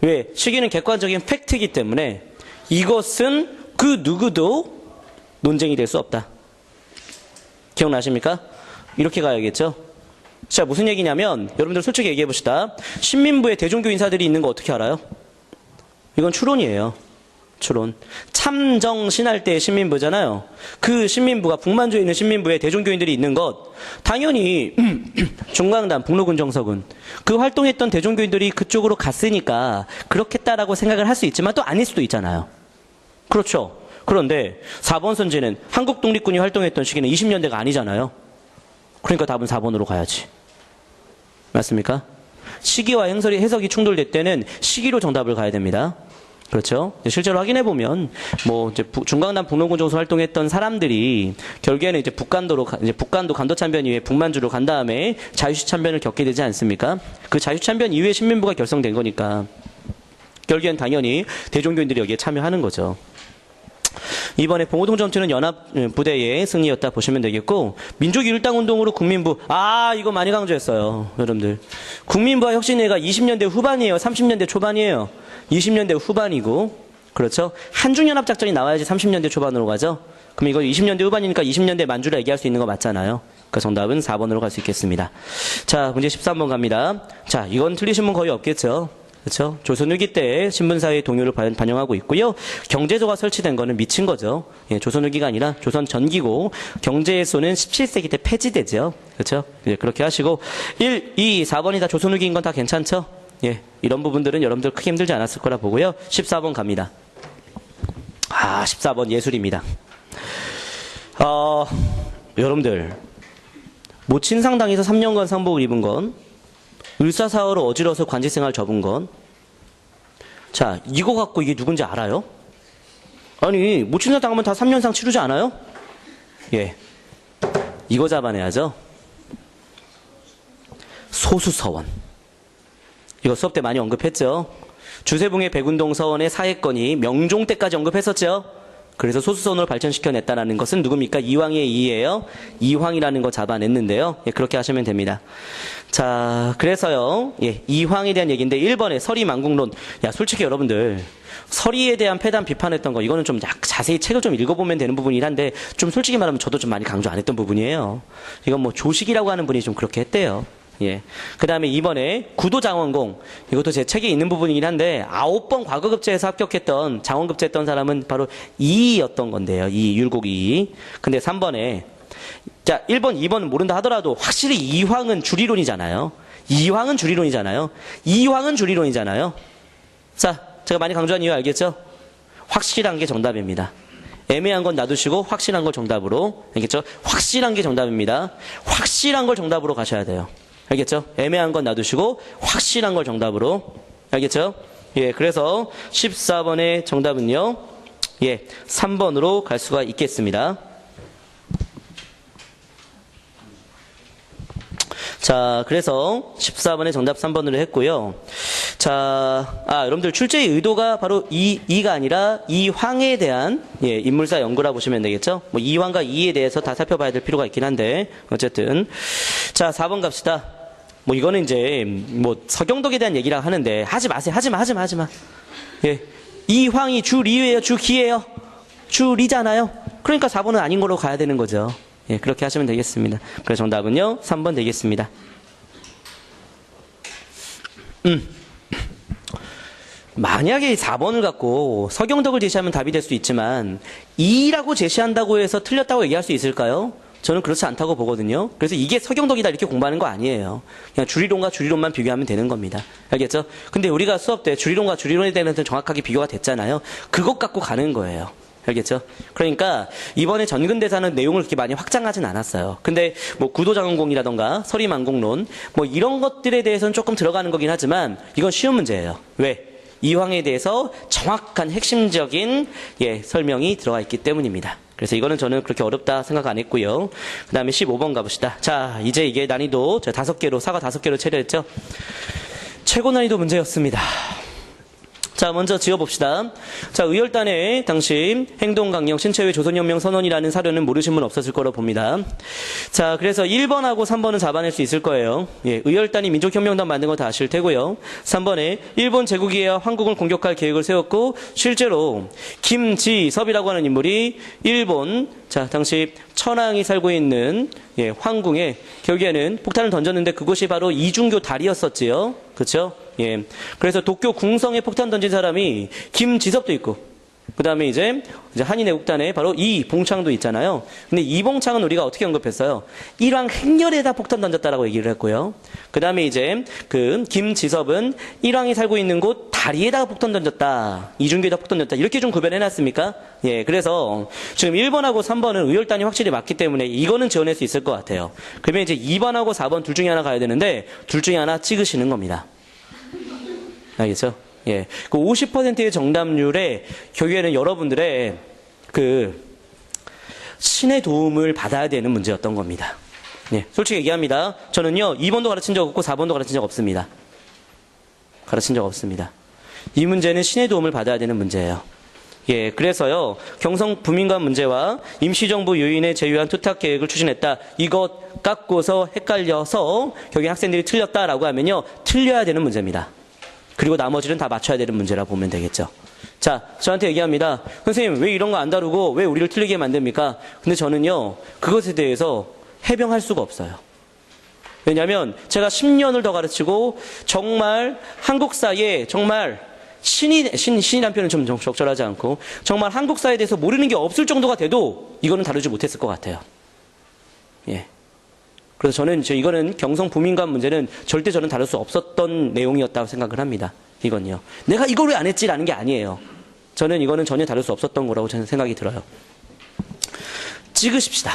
왜? 시기는 객관적인 팩트이기 때문에 이것은 그 누구도 논쟁이 될 수 없다. 기억나십니까? 이렇게 가야겠죠. 자, 무슨 얘기냐면 여러분들 솔직히 얘기해 봅시다. 신민부에 대종교 인사들이 있는 거 어떻게 알아요? 이건 추론이에요. 추론. 참정신할 때의 신민부잖아요. 그 신민부가 북만주에 있는 신민부에 대종교인들이 있는 것 당연히 중광단, 북로군정서군 그 활동했던 대종교인들이 그쪽으로 갔으니까 그렇겠다라고 생각을 할 수 있지만 또 아닐 수도 있잖아요. 그렇죠. 그런데 4번 선지는 한국 독립군이 활동했던 시기는 20년대가 아니잖아요. 그러니까 답은 4번으로 가야지. 맞습니까? 시기와 해석이 충돌될 때는 시기로 정답을 가야 됩니다. 그렇죠? 실제로 확인해보면, 이제 중강남 북로군정서 활동했던 사람들이 결국에는 이제 북간도 간도 참변 이후에 북만주로 간 다음에 자유시 참변을 겪게 되지 않습니까? 그 자유시 참변 이후에 신민부가 결성된 거니까 결국엔 당연히 대종교인들이 여기에 참여하는 거죠. 이번에 봉오동 전투는 연합부대의 승리였다 보시면 되겠고, 민족일당운동으로 국민부, 이거 많이 강조했어요. 여러분들. 국민부와 혁신회가 20년대 후반이에요? 30년대 초반이에요? 20년대 후반이고, 그렇죠? 한중연합작전이 나와야지 30년대 초반으로 가죠? 그럼 이거 20년대 후반이니까 20년대 만주라 얘기할 수 있는 거 맞잖아요. 그 정답은 4번으로 갈 수 있겠습니다. 자, 문제 13번 갑니다. 자, 이건 틀리신 분 거의 없겠죠? 그렇죠? 조선 후기 때 신분사회의 동요를 반영하고 있고요. 경제소가 설치된 거는 미친 거죠. 예, 조선 후기가 아니라 조선 전기고 경제소는 17세기 때 폐지되죠. 그렇죠? 예, 그렇게 하시고 1, 2, 4번이 다 조선 후기인 건 다 괜찮죠? 예, 이런 부분들은 여러분들 크게 힘들지 않았을 거라 보고요. 14번 갑니다. 14번 예술입니다. 여러분들 모친상당에서 3년간 상복을 입은 건, 을사사화로 어지러워서 관직생활 접은 건, 자, 이거 갖고 이게 누군지 알아요? 아니, 모친상 당하면 다 3년상 치르지 않아요? 예. 이거 잡아내야죠. 소수서원. 이거 수업 때 많이 언급했죠? 주세붕의 백운동 서원의 사회권이 명종 때까지 언급했었죠? 그래서 소수서원으로 발전시켜냈다는 것은 누굽니까? 이황의 이예요. 이황이라는 거 잡아냈는데요. 예, 그렇게 하시면 됩니다. 자, 그래서요. 예, 이황에 대한 얘기인데 1번에 서리 만국론. 야, 솔직히 여러분들 서리에 대한 폐단 비판했던 거 이거는 좀 자세히 책을 좀 읽어보면 되는 부분이긴 한데 좀 솔직히 말하면 저도 좀 많이 강조 안 했던 부분이에요. 이건 조식이라고 하는 분이 좀 그렇게 했대요. 예. 그 다음에 2번에 구도장원공. 이것도 제 책에 있는 부분이긴 한데 9번 과거급제에서 합격했던 장원급제 했던 사람은 바로 이였던 건데요. 율곡 이. 근데 3번에 자 1번, 2번은 모른다 하더라도 확실히 이황은 주리론이잖아요. 이황은 주리론이잖아요. 자, 제가 많이 강조한 이유 알겠죠? 확실한 게 정답입니다. 애매한 건 놔두시고 확실한 걸 정답으로. 알겠죠? 확실한 게 정답입니다. 확실한 걸 정답으로 가셔야 돼요. 알겠죠? 애매한 건 놔두시고 확실한 걸 정답으로. 알겠죠? 예, 그래서 14번의 정답은요. 예, 3번으로 갈 수가 있겠습니다. 자, 그래서 14번의 정답 3번으로 했고요. 자, 여러분들 출제의 의도가 바로 이가 아니라 이황에 대한 인물사 연구라 보시면 되겠죠? 이황과 이에 대해서 다 살펴봐야 될 필요가 있긴 한데 어쨌든 자, 4번 갑시다. 이거는 이제 서경덕에 대한 얘기라 하는데 하지 마세요. 하지 마. 예. 이황이 주리예요, 주기예요. 주리잖아요. 그러니까 4번은 아닌 걸로 가야 되는 거죠. 예, 그렇게 하시면 되겠습니다. 그래서 정답은요, 3번 되겠습니다. 만약에 4번을 갖고 서경덕을 제시하면 답이 될 수도 있지만 2라고 제시한다고 해서 틀렸다고 얘기할 수 있을까요? 저는 그렇지 않다고 보거든요. 그래서 이게 서경덕이다 이렇게 공부하는 거 아니에요. 그냥 줄이론과 줄이론만 비교하면 되는 겁니다. 알겠죠? 근데 우리가 수업 때 줄이론과 줄이론에 대해서 정확하게 비교가 됐잖아요. 그것 갖고 가는 거예요. 알겠죠? 그러니까 이번에 전근대사는 내용을 그렇게 많이 확장하진 않았어요. 근데 뭐 구도장원공이라던가 서리만공론 뭐 이런 것들에 대해서는 조금 들어가는 거긴 하지만 이건 쉬운 문제예요. 왜? 이황에 대해서 정확한 핵심적인 설명이 들어가 있기 때문입니다. 그래서 이거는 저는 그렇게 어렵다 생각 안 했고요. 그 다음에 15번 가봅시다. 자, 이제 이게 난이도 제가 5개로, 사과 5개로 체려했죠. 최고 난이도 문제였습니다. 자, 먼저 지어봅시다. 자, 의열단의 당시 행동강령 신체의 조선혁명 선언이라는 사료는 모르신 분 없었을 거로 봅니다. 자, 그래서 1번하고 3번은 잡아낼 수 있을 거예요. 예, 의열단이 민족혁명단 만든 거 다 아실 테고요. 3번에 일본 제국이야 한국을 공격할 계획을 세웠고 실제로 김지섭이라고 하는 인물이 일본 당시 천황이 살고 있는 황궁에 결국에는 폭탄을 던졌는데 그곳이 바로 이중교 다리였었지요. 그렇죠? 예. 그래서 도쿄 궁성에 폭탄 던진 사람이 김지섭도 있고, 그 다음에 이제 한인애국단에 바로 이봉창도 있잖아요. 근데 이봉창은 우리가 어떻게 언급했어요? 일왕 행렬에다 폭탄 던졌다라고 얘기를 했고요. 그 다음에 이제 그 김지섭은 일왕이 살고 있는 곳 다리에다가 폭탄 던졌다. 이중교에다 폭탄 던졌다. 이렇게 좀 구별해놨습니까? 예. 그래서 지금 1번하고 3번은 의열단이 확실히 맞기 때문에 이거는 지원할 수 있을 것 같아요. 그러면 이제 2번하고 4번 둘 중에 하나 가야 되는데 둘 중에 하나 찍으시는 겁니다. 알겠죠? 예. 그 50%의 정답률에 결국에는 여러분들의 그 신의 도움을 받아야 되는 문제였던 겁니다. 예. 솔직히 얘기합니다. 저는요, 2번도 가르친 적 없고 4번도 가르친 적 없습니다. 가르친 적 없습니다. 이 문제는 신의 도움을 받아야 되는 문제예요. 예, 그래서요, 경성 부민관 문제와 임시정부 유인에 제휴한 투탁 계획을 추진했다. 이것 갖고서 헷갈려서 결국에 학생들이 틀렸다라고 하면요, 틀려야 되는 문제입니다. 그리고 나머지는 다 맞춰야 되는 문제라 보면 되겠죠. 자, 저한테 얘기합니다. 선생님, 왜 이런 거 안 다루고 왜 우리를 틀리게 만듭니까? 근데 저는요, 그것에 대해서 해명할 수가 없어요. 왜냐하면 제가 10년을 더 가르치고 정말 한국사에 정말 신이란 표현은 좀 적절하지 않고 정말 한국사에 대해서 모르는 게 없을 정도가 돼도 이거는 다루지 못했을 것 같아요. 예. 그래서 저는 이거는 경성 부민관 문제는 절대 저는 다룰 수 없었던 내용이었다고 생각을 합니다. 이건요. 내가 이걸 왜 안 했지라는 게 아니에요. 저는 이거는 전혀 다룰 수 없었던 거라고 저는 생각이 들어요. 찍으십시다.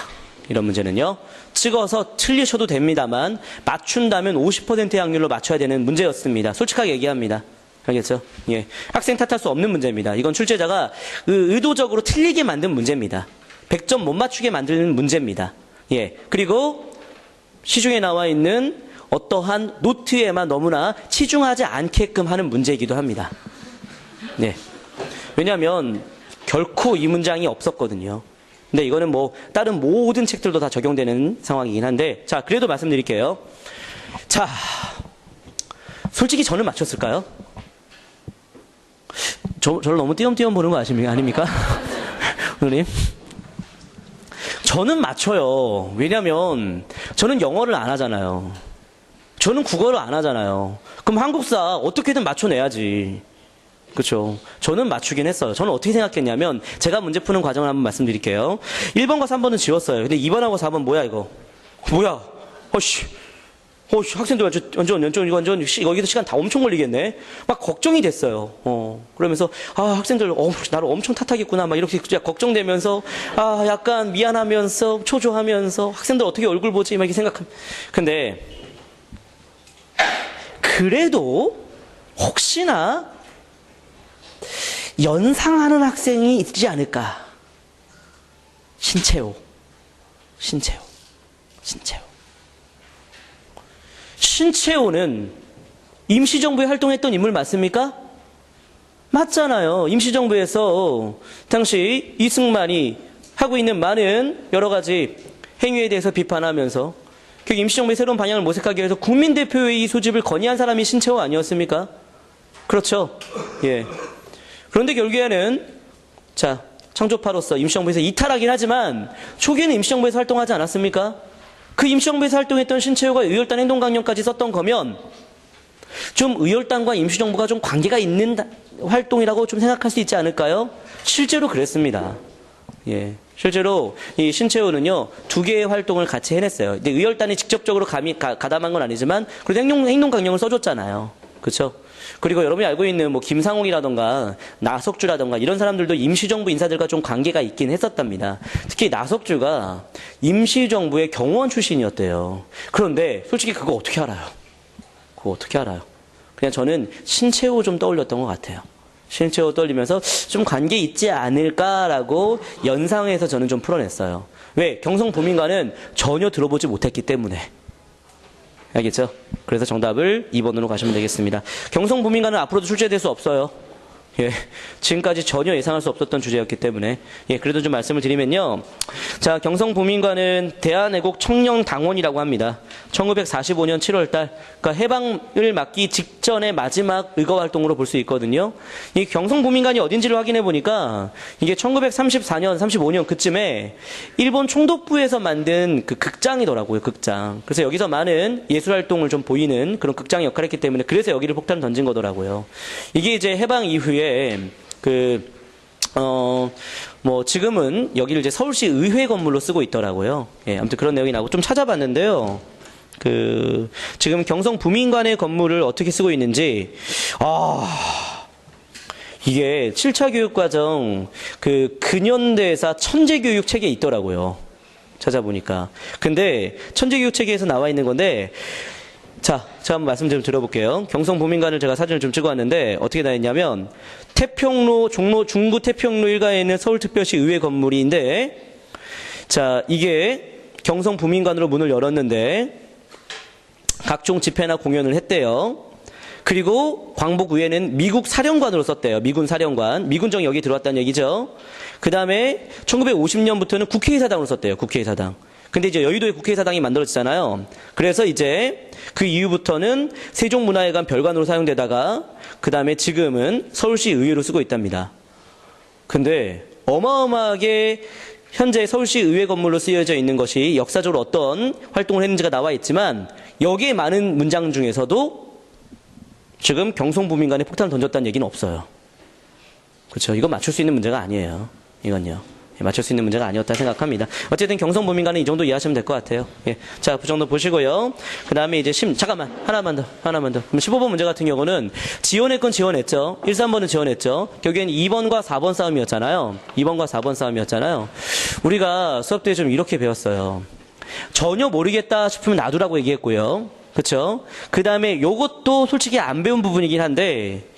이런 문제는요. 찍어서 틀리셔도 됩니다만 맞춘다면 50%의 확률로 맞춰야 되는 문제였습니다. 솔직하게 얘기합니다. 알겠죠? 예. 학생 탓할 수 없는 문제입니다. 이건 출제자가 의도적으로 틀리게 만든 문제입니다. 100점 못 맞추게 만드는 문제입니다. 예. 그리고 시중에 나와 있는 어떠한 노트에만 너무나 치중하지 않게끔 하는 문제이기도 합니다. 네. 왜냐하면 결코 이 문장이 없었거든요. 근데 이거는 뭐 다른 모든 책들도 다 적용되는 상황이긴 한데, 자, 그래도 말씀드릴게요. 자, 솔직히 저는 맞췄을까요? 저를 너무 띄엄띄엄 보는 거 아닙니까? 선생님? 저는 맞춰요. 왜냐면 저는 영어를 안 하잖아요. 저는 국어를 안 하잖아요. 그럼 한국사 어떻게든 맞춰내야지. 그렇죠. 저는 맞추긴 했어요. 저는 어떻게 생각했냐면 제가 문제 푸는 과정을 한번 말씀드릴게요. 1번과 3번은 지웠어요. 근데 2번하고 4번 뭐야 이거? 뭐야? 학생들 완전 여기도 시간 다 엄청 걸리겠네. 막 걱정이 됐어요. 그러면서 학생들 나를 엄청 탓하겠구나. 막 이렇게 걱정되면서 약간 미안하면서 초조하면서 학생들 어떻게 얼굴 보지 막 이렇게 생각함. 근데 그래도 혹시나 연상하는 학생이 있지 않을까? 신채호. 신채호는 임시정부에 활동했던 인물 맞습니까? 맞잖아요. 임시정부에서 당시 이승만이 하고 있는 많은 여러 가지 행위에 대해서 비판하면서 그 임시정부의 새로운 방향을 모색하기 위해서 국민대표회의 소집을 건의한 사람이 신채호 아니었습니까? 그렇죠. 예. 그런데 결국에는 창조파로서 임시정부에서 이탈하긴 하지만 초기에는 임시정부에서 활동하지 않았습니까? 그 임시정부에서 활동했던 신채호가 의열단 행동강령까지 썼던 거면 좀 의열단과 임시정부가 좀 관계가 있는 활동이라고 좀 생각할 수 있지 않을까요? 실제로 그랬습니다. 예. 실제로 이 신채호는요, 두 개의 활동을 같이 해냈어요. 근데 의열단이 직접적으로 가담한 건 아니지만, 그래도 행동 강령을 써줬잖아요. 그쵸? 그리고 여러분이 알고 있는 뭐 김상옥이라던가 나석주라던가 이런 사람들도 임시정부 인사들과 좀 관계가 있긴 했었답니다. 특히 나석주가 임시정부의 경호원 출신이었대요. 그런데 솔직히 그거 어떻게 알아요? 그거 어떻게 알아요? 그냥 저는 신채호 좀 떠올렸던 것 같아요. 신채호 떠올리면서 좀 관계 있지 않을까라고 연상해서 저는 좀 풀어냈어요. 왜? 경성부민관은 전혀 들어보지 못했기 때문에. 알겠죠? 그래서 정답을 2번으로 가시면 되겠습니다. 경성부민관은 앞으로도 출제될 수 없어요. 예, 지금까지 전혀 예상할 수 없었던 주제였기 때문에. 예, 그래도 좀 말씀을 드리면요. 자, 경성부민관은 대한애국 청년당원이라고 합니다. 1945년 7월달, 그러니까 해방을 맞기 직전의 마지막 의거활동으로 볼 수 있거든요. 이 경성부민관이 어딘지를 확인해 보니까 이게 1934년, 35년 그쯤에 일본 총독부에서 만든 그 극장이더라고요, 극장. 그래서 여기서 많은 예술활동을 좀 보이는 그런 극장의 역할을 했기 때문에 그래서 여기를 폭탄 던진 거더라고요. 이게 이제 해방 이후에 뭐 지금은 여기를 이제 서울시 의회 건물로 쓰고 있더라고요. 예, 아무튼 그런 내용이 나오고 좀 찾아봤는데요. 지금 경성부민관의 건물을 어떻게 쓰고 있는지, 이게 7차 교육과정 근현대사 천재교육 책에 있더라고요. 찾아보니까. 근데 천재교육 책에서 나와 있는 건데, 자, 제가 한번 말씀 좀 드려볼게요. 경성부민관을 제가 사진을 좀 찍어왔는데 어떻게 나 있냐면 태평로 중구 태평로 일가에 있는 서울특별시 의회 건물인데, 자, 이게 경성부민관으로 문을 열었는데 각종 집회나 공연을 했대요. 그리고 광복 후에는 미국 사령관으로 썼대요. 미군 사령관. 미군정이 여기 들어왔다는 얘기죠. 그 다음에 1950년부터는 국회의사당으로 썼대요. 국회의사당. 근데 이제 여의도에 국회의사당이 만들어지잖아요. 그래서 이제 그 이후부터는 세종문화회관 별관으로 사용되다가 그 다음에 지금은 서울시 의회로 쓰고 있답니다. 근데 어마어마하게 현재 서울시 의회 건물로 쓰여져 있는 것이 역사적으로 어떤 활동을 했는지가 나와 있지만 여기에 많은 문장 중에서도 지금 경성부민관에 폭탄을 던졌다는 얘기는 없어요. 그렇죠? 이거 맞출 수 있는 문제가 아니에요. 이건요. 맞출 수 있는 문제가 아니었다 생각합니다. 어쨌든 경성부민관은 이 정도 이해하시면 될 것 같아요. 예. 자, 그 정도 보시고요. 그 다음에 이제 잠깐만. 하나만 더. 그럼 15번 문제 같은 경우는 지원했건 지원했죠. 1, 3번은 지원했죠. 결국엔 2번과 4번 싸움이었잖아요. 2번과 4번 싸움이었잖아요. 우리가 수업 때 좀 이렇게 배웠어요. 전혀 모르겠다 싶으면 놔두라고 얘기했고요. 그쵸? 그 다음에 요것도 솔직히 안 배운 부분이긴 한데,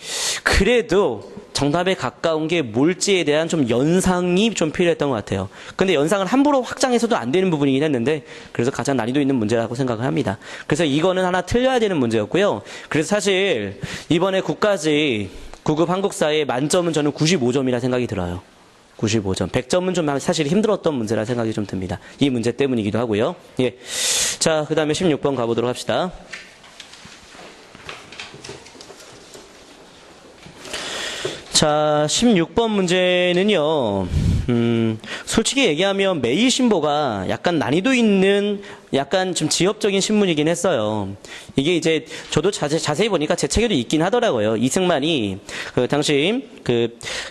그래도 정답에 가까운 게 뭘지에 대한 좀 연상이 좀 필요했던 것 같아요. 근데 연상을 함부로 확장해서도 안 되는 부분이긴 했는데, 그래서 가장 난이도 있는 문제라고 생각을 합니다. 그래서 이거는 하나 틀려야 되는 문제였고요. 그래서 사실 이번에 국가직 9급 한국사의 만점은 저는 95점이라 생각이 들어요. 95점. 100점은 좀 사실 힘들었던 문제라 생각이 좀 듭니다. 이 문제 때문이기도 하고요. 예. 자, 그 다음에 16번 가보도록 합시다. 자, 16번 문제는요, 솔직히 얘기하면 매일신보가 약간 난이도 있는 약간 좀 지엽적인 신문이긴 했어요. 이게 이제 저도 자세히 보니까 제 책에도 있긴 하더라고요. 이승만이 당시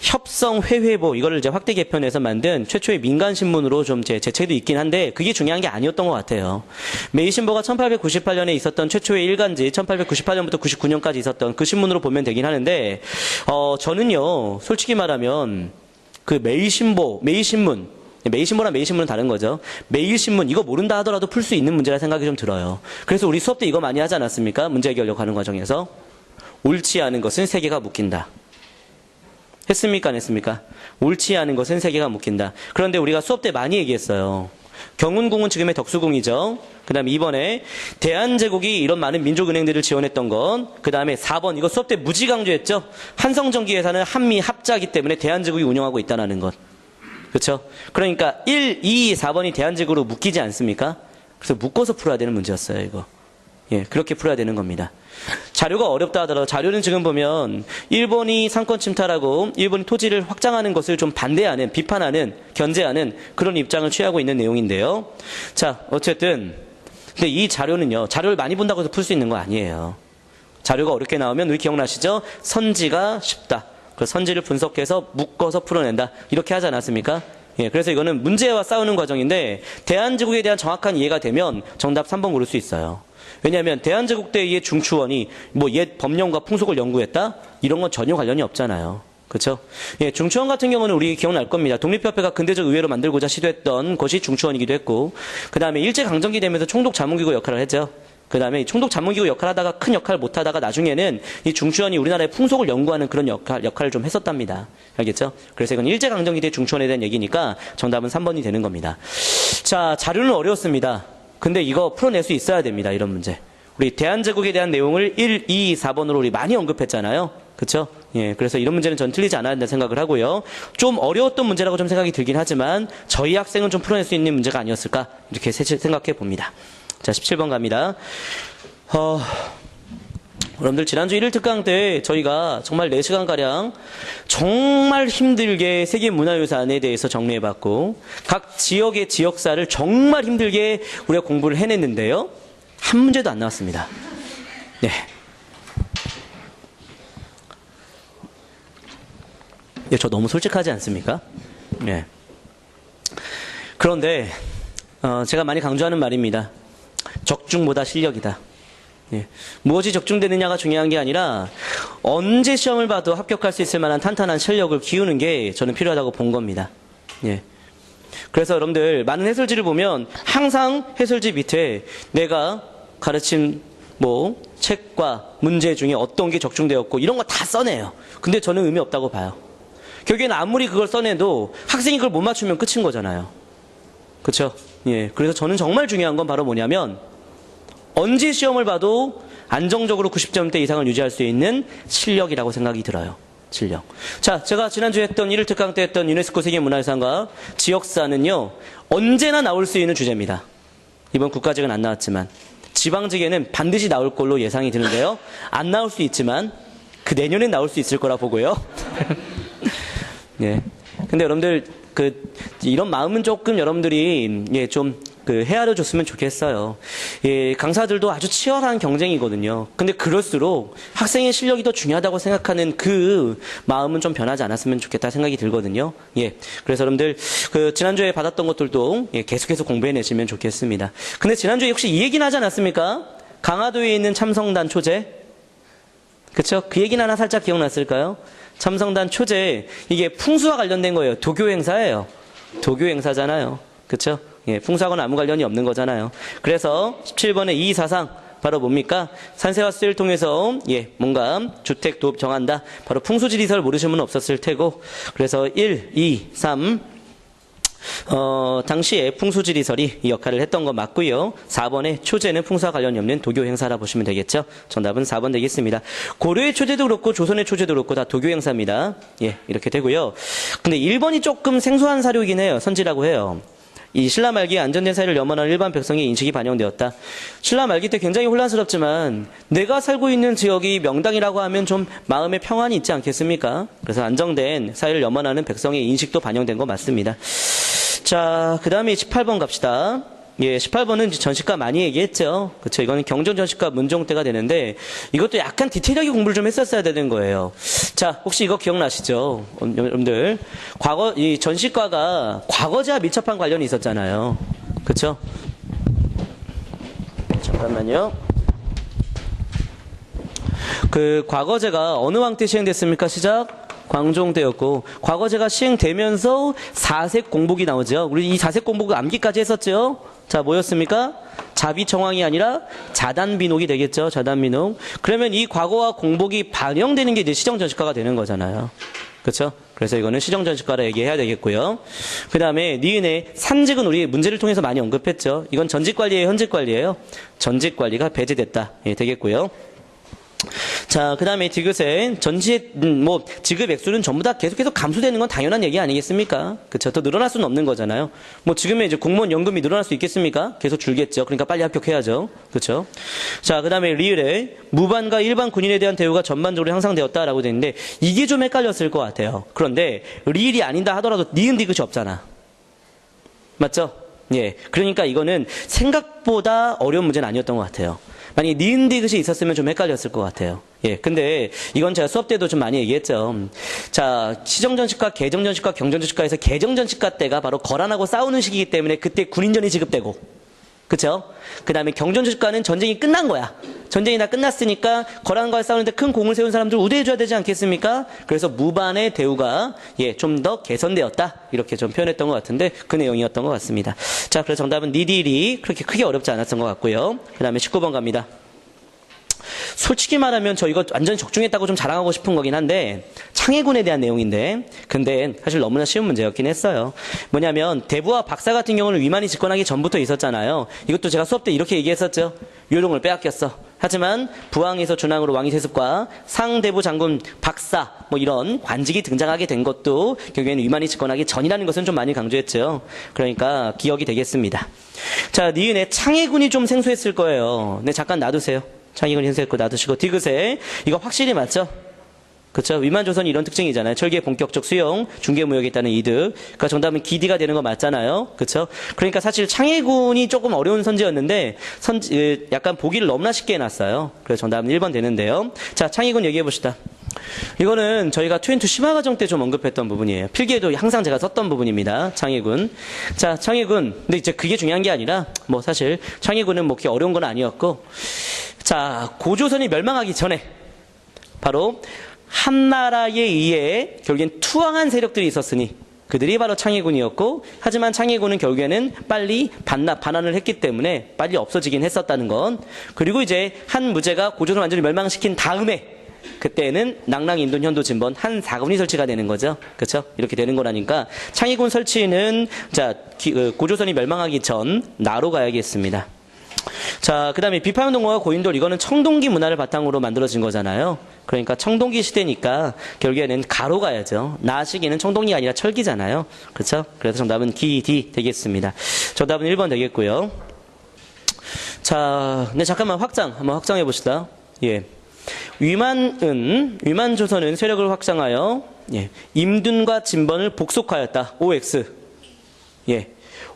협성회회보 이거를 이제 확대 개편해서 만든 최초의 민간신문으로 좀 제 책에도 있긴 한데 그게 중요한 게 아니었던 것 같아요. 매일신보가 1898년에 있었던 최초의 일간지 1898년부터 99년까지 있었던 그 신문으로 보면 되긴 하는데 저는요 솔직히 말하면 그 매일신보랑 매일신문은 다른 거죠. 매일신문 이거 모른다 하더라도 풀 수 있는 문제라 생각이 좀 들어요. 그래서 우리 수업 때 이거 많이 하지 않았습니까? 문제 해결력 하는 과정에서 옳지 않은 것은 세계가 묶인다. 했습니까? 안 했습니까? 옳지 않은 것은 세계가 묶인다. 그런데 우리가 수업 때 많이 얘기했어요. 경운궁은 지금의 덕수궁이죠. 그 다음에 2번에 대한제국이 이런 많은 민족은행들을 지원했던 것. 그 다음에 4번 이거 수업 때 무지 강조했죠. 한성전기회사는 한미 합자이기 때문에 대한제국이 운영하고 있다는 것. 그렇죠? 그러니까 1, 2, 4번이 대한제국으로 묶이지 않습니까? 그래서 묶어서 풀어야 되는 문제였어요. 이거. 예, 그렇게 풀어야 되는 겁니다. 자료가 어렵다 하더라도 자료는 지금 보면 일본이 상권 침탈하고 일본이 토지를 확장하는 것을 좀 반대하는, 비판하는, 견제하는 그런 입장을 취하고 있는 내용인데요. 자, 어쨌든 근데 이 자료는요. 자료를 많이 본다고 해서 풀 수 있는 거 아니에요. 자료가 어렵게 나오면 우리 기억나시죠? 선지가 쉽다. 그 선지를 분석해서 묶어서 풀어낸다. 이렇게 하지 않았습니까? 예, 그래서 이거는 문제와 싸우는 과정인데 대한제국에 대한 정확한 이해가 되면 정답 3번 고를 수 있어요. 왜냐하면 대한제국 때의 중추원이 뭐 옛 법령과 풍속을 연구했다? 이런 건 전혀 관련이 없잖아요. 그렇죠? 예, 중추원 같은 경우는 우리 기억날 겁니다. 독립협회가 근대적 의회로 만들고자 시도했던 것이 중추원이기도 했고, 그 다음에 일제강점기 되면서 총독 자문기구 역할을 했죠. 그 다음에 총독 자문기구 역할을 하다가 큰 역할을 못하다가 나중에는 이 중추원이 우리나라의 풍속을 연구하는 그런 역할을 좀 했었답니다. 알겠죠? 그래서 이건 일제강점기 때 중추원에 대한 얘기니까 정답은 3번이 되는 겁니다. 자, 자료는 어려웠습니다. 근데 이거 풀어낼 수 있어야 됩니다. 이런 문제. 우리 대한제국에 대한 내용을 1, 2, 4번으로 우리 많이 언급했잖아요. 그쵸? 예, 그래서 이런 문제는 전 틀리지 않아야 된다 생각을 하고요. 좀 어려웠던 문제라고 좀 생각이 들긴 하지만 저희 학생은 좀 풀어낼 수 있는 문제가 아니었을까? 이렇게 생각해 봅니다. 자, 17번 갑니다. 여러분들 지난주 1일 특강 때 저희가 정말 4시간가량 정말 힘들게 세계문화유산에 대해서 정리해봤고 각 지역의 지역사를 정말 힘들게 우리가 공부를 해냈는데요. 한 문제도 안 나왔습니다. 네. 예, 저 너무 솔직하지 않습니까? 네. 그런데 제가 많이 강조하는 말입니다. 적중보다 실력이다. 예. 무엇이 적중되느냐가 중요한 게 아니라 언제 시험을 봐도 합격할 수 있을 만한 탄탄한 실력을 키우는 게 저는 필요하다고 본 겁니다. 예. 그래서 여러분들 많은 해설지를 보면 항상 해설지 밑에 내가 가르친 뭐 책과 문제 중에 어떤 게 적중되었고 이런 거 다 써내요. 근데 저는 의미 없다고 봐요. 결국에는 아무리 그걸 써내도 학생이 그걸 못 맞추면 끝인 거잖아요. 그렇죠? 예. 그래서 저는 정말 중요한 건 바로 뭐냐면 언제 시험을 봐도 안정적으로 90점대 이상을 유지할 수 있는 실력이라고 생각이 들어요. 실력. 자, 제가 지난주에 했던 1일 특강 때 했던 유네스코 세계문화유산과 지역사는요. 언제나 나올 수 있는 주제입니다. 이번 국가직은 안 나왔지만 지방직에는 반드시 나올 걸로 예상이 드는데요. 안 나올 수 있지만 그 내년엔 나올 수 있을 거라 보고요. 예. 근데 여러분들 이런 마음은 조금 여러분들이 예, 좀 헤아려 줬으면 좋겠어요. 예, 강사들도 아주 치열한 경쟁이거든요. 근데 그럴수록 학생의 실력이 더 중요하다고 생각하는 그 마음은 좀 변하지 않았으면 좋겠다 생각이 들거든요. 예. 그래서 여러분들 지난주에 받았던 것들도 예, 계속해서 공부해 내시면 좋겠습니다. 근데 지난주에 혹시 이 얘기는 하지 않았습니까? 강화도에 있는 참성단 초제. 그쵸? 그 얘기는 하나 살짝 기억났을까요? 참성단 초제, 이게 풍수와 관련된 거예요. 도교 행사예요. 도교 행사잖아요. 그쵸? 예, 풍수하고는 아무 관련이 없는 거잖아요. 그래서 17번의 이의사상, 바로 뭡니까? 산세와 수를 통해서, 예, 뭔가 주택 도읍 정한다. 바로 풍수지리설 모르시는 분은 없었을 테고, 그래서 1, 2, 3, 당시에 풍수지리설이 이 역할을 했던 거 맞고요. 4번에 초제는 풍수와 관련이 없는 도교 행사라 보시면 되겠죠. 정답은 4번 되겠습니다. 고려의 초제도 그렇고 조선의 초제도 그렇고 다 도교 행사입니다. 예, 이렇게 되고요. 근데 1번이 조금 생소한 사료이긴 해요. 선지라고 해요. 이 신라 말기에 안전된 사회를 염원하는 일반 백성의 인식이 반영되었다. 신라 말기 때 굉장히 혼란스럽지만 내가 살고 있는 지역이 명당이라고 하면 좀 마음의 평안이 있지 않겠습니까? 그래서 안정된 사회를 염원하는 백성의 인식도 반영된 거 맞습니다. 자, 그 다음에 18번 갑시다. 예, 18번은 전시과 많이 얘기했죠. 그쵸. 이거는 경전전시과 문종 때가 되는데, 이것도 약간 디테일하게 공부를 좀 했었어야 되는 거예요. 자, 혹시 이거 기억나시죠? 여러분들. 이 전시과가 과거제와 밀접한 관련이 있었잖아요. 그쵸? 잠깐만요. 과거제가 어느 왕 때 시행됐습니까? 시작? 광종 때였고, 과거제가 시행되면서 사색 공복이 나오죠. 우리 이 사색 공복 암기까지 했었죠. 자, 뭐였습니까? 자비청왕이 아니라 자단비록이 되겠죠. 자단비록. 그러면 이 과거와 공복이 반영되는 게 이제 시정전시과가 되는 거잖아요. 그렇죠? 그래서 이거는 시정전시과라 얘기해야 되겠고요. 그 다음에 니은의 산직은 우리 문제를 통해서 많이 언급했죠. 이건 전직관리예요, 현직관리예요? 전직관리가 배제됐다. 예, 되겠고요. 자, 그 다음에 디귿의 전시의 지급 액수는 전부 다 계속해서 감소되는 건 당연한 얘기 아니겠습니까? 그쵸? 더 늘어날 수는 없는 거잖아요. 지금의 이제 공무원 연금이 늘어날 수 있겠습니까? 계속 줄겠죠. 그러니까 빨리 합격해야죠. 그쵸? 자, 그 다음에 리을에 무반과 일반 군인에 대한 대우가 전반적으로 향상되었다라고 되어 있는데 이게 좀 헷갈렸을 것 같아요. 그런데 리을이 아닌다 하더라도 니은 디귿이 없잖아. 맞죠? 예. 그러니까 이거는 생각보다 어려운 문제는 아니었던 것 같아요. 만약에 니은 디귿이 있었으면 좀 헷갈렸을 것 같아요. 예, 근데 이건 제가 수업 때도 좀 많이 얘기했죠. 자, 시정전시과, 개정전시과, 경전전시과에서 개정전시과 때가 바로 거란하고 싸우는 시기이기 때문에 그때 군인전이 지급되고, 그쵸? 그 다음에 경전전시과는 전쟁이 끝난 거야. 전쟁이 다 끝났으니까 거란과 싸우는데 큰 공을 세운 사람들 우대해줘야 되지 않겠습니까? 그래서 무반의 대우가 좀 더 개선되었다. 이렇게 좀 표현했던 것 같은데 그 내용이었던 것 같습니다. 자, 그래서 정답은 니딜이 그렇게 크게 어렵지 않았던 것 같고요. 그 다음에 19번 갑니다. 솔직히 말하면 저 이거 완전히 적중했다고 좀 자랑하고 싶은 거긴 한데 창해군에 대한 내용인데 근데 사실 너무나 쉬운 문제였긴 했어요. 뭐냐면 대부와 박사 같은 경우는 위만이 집권하기 전부터 있었잖아요. 이것도 제가 수업 때 이렇게 얘기했었죠. 요령을 빼앗겼어. 하지만 부왕에서 준왕으로 왕위 세습과 상대부 장군 박사 뭐 이런 관직이 등장하게 된 것도 결국에는 위만이 집권하기 전이라는 것은 좀 많이 강조했죠. 그러니까 기억이 되겠습니다. 자, 니은에 창해군이 좀 생소했을 거예요. 네, 잠깐 놔두세요. 창의군 hin세했고 놔두시고 디귿에 이거 확실히 맞죠? 그렇죠? 위만조선이 이런 특징이잖아요. 철기의 본격적 수용, 중개무역에 있다는 이득. 그러니까 정답은 기디가 되는 거 맞잖아요. 그렇죠? 그러니까 사실 창해군이 조금 어려운 선지였는데 약간 보기를 너무나 쉽게 해놨어요. 그래서 정답은 1번 되는데요. 자, 창해군 얘기해 봅시다. 이거는 저희가 2&2 심화과정 때 좀 언급했던 부분이에요. 필기에도 항상 제가 썼던 부분입니다. 창해군. 자, 창해군. 근데 이제 그게 중요한 게 아니라 뭐 사실 창해군은 뭐 그렇게 어려운 건 아니었고 자, 고조선이 멸망하기 전에 바로 한나라에 의해 결국엔 투항한 세력들이 있었으니 그들이 바로 창해군이었고 하지만 창해군은 결국에는 빨리 반환을 했기 때문에 빨리 없어지긴 했었다는 건 그리고 이제 한 무제가 고조선을 완전히 멸망시킨 다음에 그때는 낙랑, 인돈, 현도, 진번 한 사군이 설치가 되는 거죠. 그렇죠? 이렇게 되는 거라니까 창해군 설치는 자 고조선이 멸망하기 전 나로 가야겠습니다. 자, 그 다음에 비파용동호와 고인돌 이거는 청동기 문화를 바탕으로 만들어진 거잖아요. 그러니까 청동기 시대니까 결국에는 가로 가야죠. 나 시기는 청동기가 아니라 철기잖아요. 그렇죠? 그래서 정답은 기디 되겠습니다. 정답은 1번 되겠고요. 자, 근데 잠깐만 한번 확장해 봅시다. 예. 위만조선은 세력을 확장하여 예. 임둔과 진번을 복속하였다. OX. 예.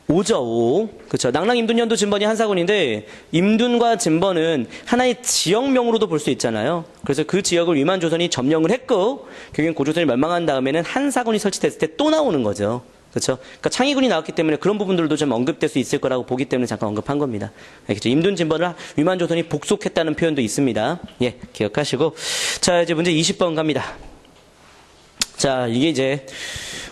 5죠, 5. 그쵸. 낙랑, 임둔, 현도, 진번이 한 사군인데, 임둔과 진번은 하나의 지역명으로도 볼 수 있잖아요. 그래서 그 지역을 위만조선이 점령을 했고, 결국엔 고조선이 멸망한 다음에는 한 사군이 설치됐을 때 또 나오는 거죠. 그렇죠? 그러니까 창의군이 나왔기 때문에 그런 부분들도 좀 언급될 수 있을 거라고 보기 때문에 잠깐 언급한 겁니다. 알겠죠? 임둔 진번을 위만조선이 복속했다는 표현도 있습니다. 예, 기억하시고. 자, 이제 문제 20번 갑니다. 자, 이게 이제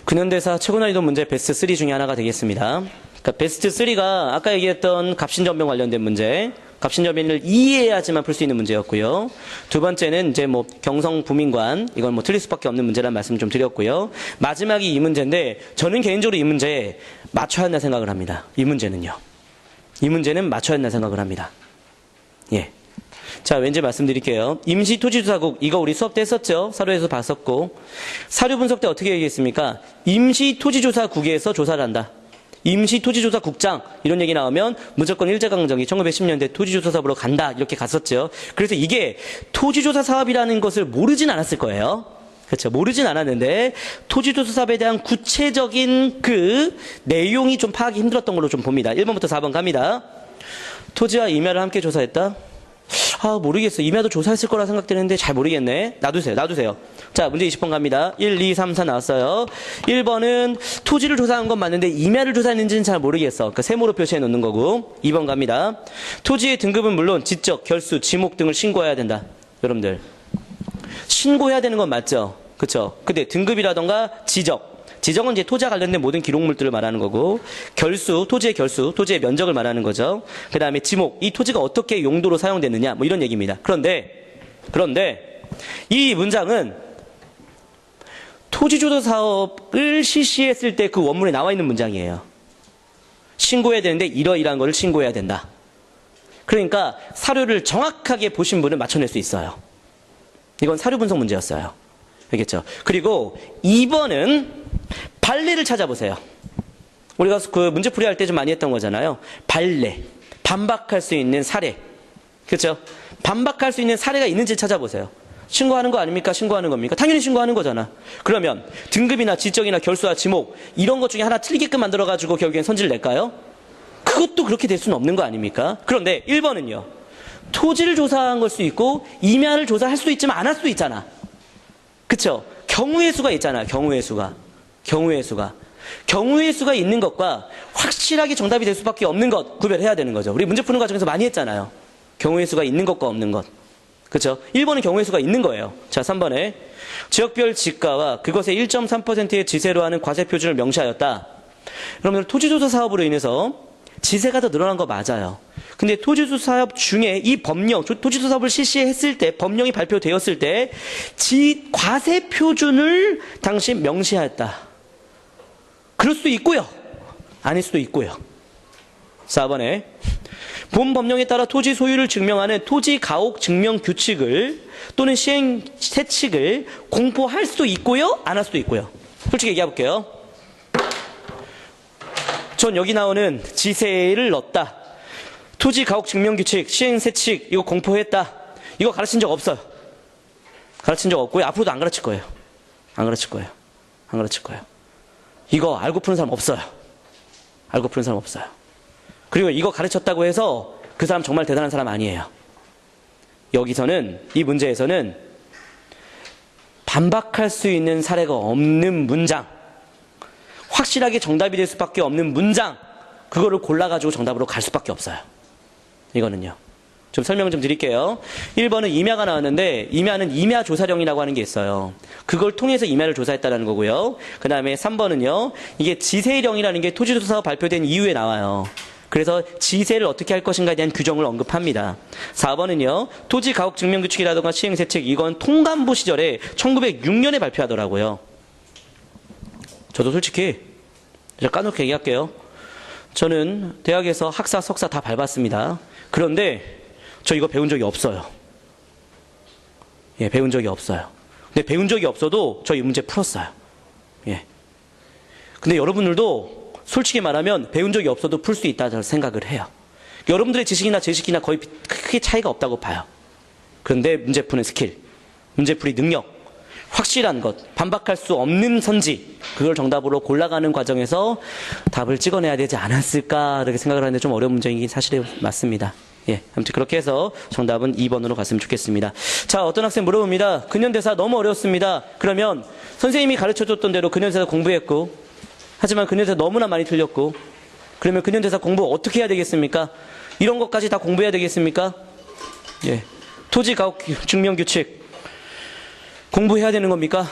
근현대사 최고 난이도 문제 베스트 3 중에 하나가 되겠습니다. 그러니까 베스트 3가 아까 얘기했던 갑신전병 관련된 문제, 갑신전변을 이해해야지만 풀 수 있는 문제였고요. 두 번째는 이제 뭐 경성 부민관, 이건 뭐 틀릴 수밖에 없는 문제라는 말씀 좀 드렸고요. 마지막이 이 문제인데 저는 개인적으로 이 문제 맞춰야 한다 생각을 합니다. 이 문제는요. 이 문제는 맞춰야 한다 생각을 합니다. 예. 자, 왠지 말씀드릴게요. 임시토지조사국, 이거 우리 수업 때 했었죠? 사료에서 봤었고. 사료 분석 때 어떻게 얘기했습니까? 임시토지조사국에서 조사를 한다. 임시토지조사국장 이런 얘기 나오면 무조건 일제강점기 1910년대 토지조사사업으로 간다 이렇게 갔었죠. 그래서 이게 토지조사 사업이라는 것을 모르진 않았을 거예요. 그렇죠. 모르진 않았는데 토지조사 사업에 대한 구체적인 그 내용이 좀 파악이 힘들었던 걸로 좀 봅니다. 1번부터 4번 갑니다. 토지와 임야를 함께 조사했다. 아, 모르겠어. 임야도 조사했을 거라 생각되는데 잘 모르겠네. 놔두세요. 자, 문제 20번 갑니다. 1, 2, 3, 4 나왔어요. 1번은 토지를 조사한 건 맞는데 임야를 조사했는지는 잘 모르겠어. 그러니까 세모로 표시해 놓는 거고. 2번 갑니다. 토지의 등급은 물론 지적, 결수, 지목 등을 신고해야 된다. 여러분들. 신고해야 되는 건 맞죠? 그쵸? 근데 등급이라던가 지적은 이제 토지와 관련된 모든 기록물들을 말하는 거고, 토지의 결수, 토지의 면적을 말하는 거죠. 그 다음에 지목, 이 토지가 어떻게 용도로 사용됐느냐, 뭐 이런 얘기입니다. 그런데, 이 문장은 토지조사 사업을 실시했을 때 그 원문에 나와 있는 문장이에요. 신고해야 되는데 이러이러한 거를 신고해야 된다. 그러니까 사료를 정확하게 보신 분은 맞춰낼 수 있어요. 이건 사료 분석 문제였어요. 알겠죠? 그리고 2번은 발례를 찾아보세요. 우리가 그 문제풀이 할 때 좀 많이 했던 거잖아요. 발례. 반박할 수 있는 사례. 그렇죠? 반박할 수 있는 사례가 있는지 찾아보세요. 신고하는 거 아닙니까? 신고하는 겁니까? 당연히 신고하는 거잖아. 그러면 등급이나 지적이나 결수와 지목 이런 것 중에 하나 틀리게끔 만들어가지고 결국엔 선지를 낼까요? 그것도 그렇게 될 수는 없는 거 아닙니까? 그런데 1번은요. 토지를 조사한 걸 수도 있고 임야를 조사할 수도 있지만 안 할 수도 있잖아. 그쵸? 경우의 수가 있잖아. 경우의 수가 있는 것과 확실하게 정답이 될 수밖에 없는 것 구별해야 되는 거죠. 우리 문제 푸는 과정에서 많이 했잖아요. 경우의 수가 있는 것과 없는 것. 그렇죠? 1번은 경우의 수가 있는 거예요. 자, 3번에 지역별 지가와 그것의 1.3%의 지세로 하는 과세 표준을 명시하였다. 여러분들 토지조사 사업으로 인해서 지세가 더 늘어난 거 맞아요. 근데 토지조사 사업 중에 이 법령, 토지조사 사업을 실시했을 때, 법령이 발표되었을 때 과세 표준을 당시 명시하였다. 그럴 수도 있고요. 아닐 수도 있고요. 4번에 본 법령에 따라 토지 소유를 증명하는 토지 가옥 증명 규칙을 또는 시행 세칙을 공포할 수도 있고요. 안 할 수도 있고요. 솔직히 얘기해 볼게요. 전 여기 나오는 지세를 넣었다. 토지 가옥 증명 규칙, 시행 세칙 이거 공포했다. 이거 가르친 적 없어요. 가르친 적 없고요. 앞으로도 안 가르칠 거예요. 안 가르칠 거예요. 이거 알고 푸는 사람 없어요. 그리고 이거 가르쳤다고 해서 그 사람 정말 대단한 사람 아니에요. 여기서는, 이 문제에서는 반박할 수 있는 사례가 없는 문장, 확실하게 정답이 될 수밖에 없는 문장, 그거를 골라가지고 정답으로 갈 수밖에 없어요. 이거는요. 좀 설명 좀 드릴게요. 1번은 임야가 나왔는데 임야는 임야조사령이라고 하는 게 있어요. 그걸 통해서 임야를 조사했다는 거고요. 그 다음에 3번은요. 이게 지세령이라는 게 토지조사가 발표된 이후에 나와요. 그래서 지세를 어떻게 할 것인가에 대한 규정을 언급합니다. 4번은요. 토지 가옥 증명 규칙이라든가 시행 세칙 이건 통감부 시절에 1906년에 발표하더라고요. 저도 솔직히 까놓게 얘기할게요. 저는 대학에서 학사, 석사 다 밟았습니다. 그런데 저 이거 배운 적이 없어요. 예, 배운 적이 없어요. 근데 배운 적이 없어도 저 이 문제 풀었어요. 예. 근데 여러분들도 솔직히 말하면 배운 적이 없어도 풀 수 있다고 생각을 해요. 여러분들의 지식이나 제 지식이나 거의 크게 차이가 없다고 봐요. 그런데 문제 푸는 스킬, 문제풀이 능력, 확실한 것, 반박할 수 없는 선지, 그걸 정답으로 골라가는 과정에서 답을 찍어내야 되지 않았을까 이렇게 생각을 하는데 좀 어려운 문제이긴 사실이 맞습니다. 예, 아무튼 그렇게 해서 정답은 2번으로 갔으면 좋겠습니다. 자, 어떤 학생 물어봅니다. 근현대사 너무 어려웠습니다. 그러면 선생님이 가르쳐줬던 대로 근현대사 공부했고, 하지만 근현대사 너무나 많이 틀렸고, 그러면 근현대사 공부 어떻게 해야 되겠습니까? 이런 것까지 다 공부해야 되겠습니까? 예, 토지 가옥 증명 규칙 공부해야 되는 겁니까?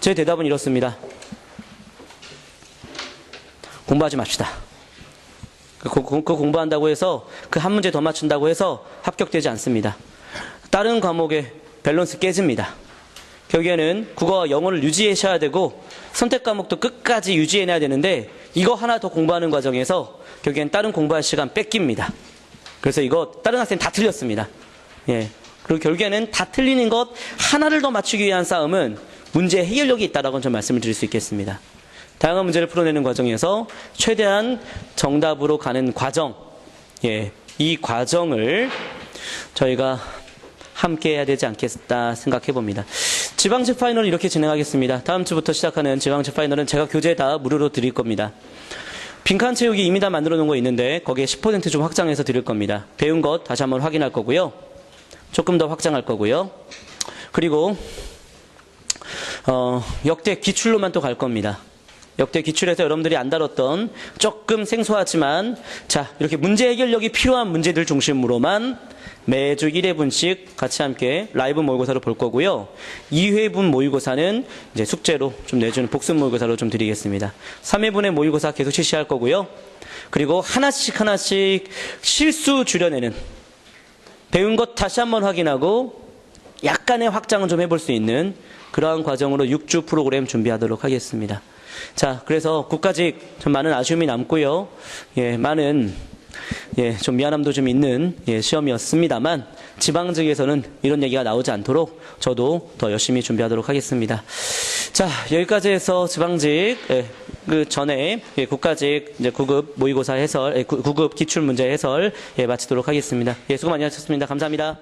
제 대답은 이렇습니다. 공부하지 맙시다. 그 공부한다고 해서 그 한 문제 더 맞춘다고 해서 합격되지 않습니다. 다른 과목의 밸런스 깨집니다. 결국에는 국어와 영어를 유지하셔야 되고 선택 과목도 끝까지 유지해내야 되는데 이거 하나 더 공부하는 과정에서 결국엔 다른 공부할 시간 뺏깁니다. 그래서 이거 다른 학생 다 틀렸습니다. 예. 그리고 결국에는 다 틀리는 것 하나를 더 맞추기 위한 싸움은 문제 해결력이 있다라고 좀 말씀을 드릴 수 있겠습니다. 다양한 문제를 풀어내는 과정에서 최대한 정답으로 가는 과정, 예, 이 과정을 저희가 함께 해야 되지 않겠다 생각해 봅니다. 지방직 파이널을 이렇게 진행하겠습니다. 다음 주부터 시작하는 지방직 파이널은 제가 교재 다 무료로 드릴 겁니다. 빈칸 채우기 이미 다 만들어 놓은 거 있는데 거기에 10% 좀 확장해서 드릴 겁니다. 배운 것 다시 한번 확인할 거고요. 조금 더 확장할 거고요. 그리고 역대 기출로만 또 갈 겁니다. 역대 기출에서 여러분들이 안 다뤘던 조금 생소하지만 자 이렇게 문제 해결력이 필요한 문제들 중심으로만 매주 1회분씩 같이 함께 라이브 모의고사로 볼 거고요. 2회분 모의고사는 이제 숙제로 좀 내주는 복습 모의고사로 좀 드리겠습니다. 3회분의 모의고사 계속 실시할 거고요. 그리고 하나씩 실수 줄여내는 배운 것 다시 한번 확인하고 약간의 확장은 좀 해볼 수 있는 그러한 과정으로 6주 프로그램 준비하도록 하겠습니다. 자, 그래서 국가직 좀 많은 아쉬움이 남고요. 예, 좀 미안함도 좀 있는 시험이었습니다만 지방직에서는 이런 얘기가 나오지 않도록 저도 더 열심히 준비하도록 하겠습니다. 자, 여기까지 해서 지방직 그 전에 국가직 이제 9급 모의고사 해설, 9급 기출 문제 해설 마치도록 하겠습니다. 수고 많이 하셨습니다. 감사합니다.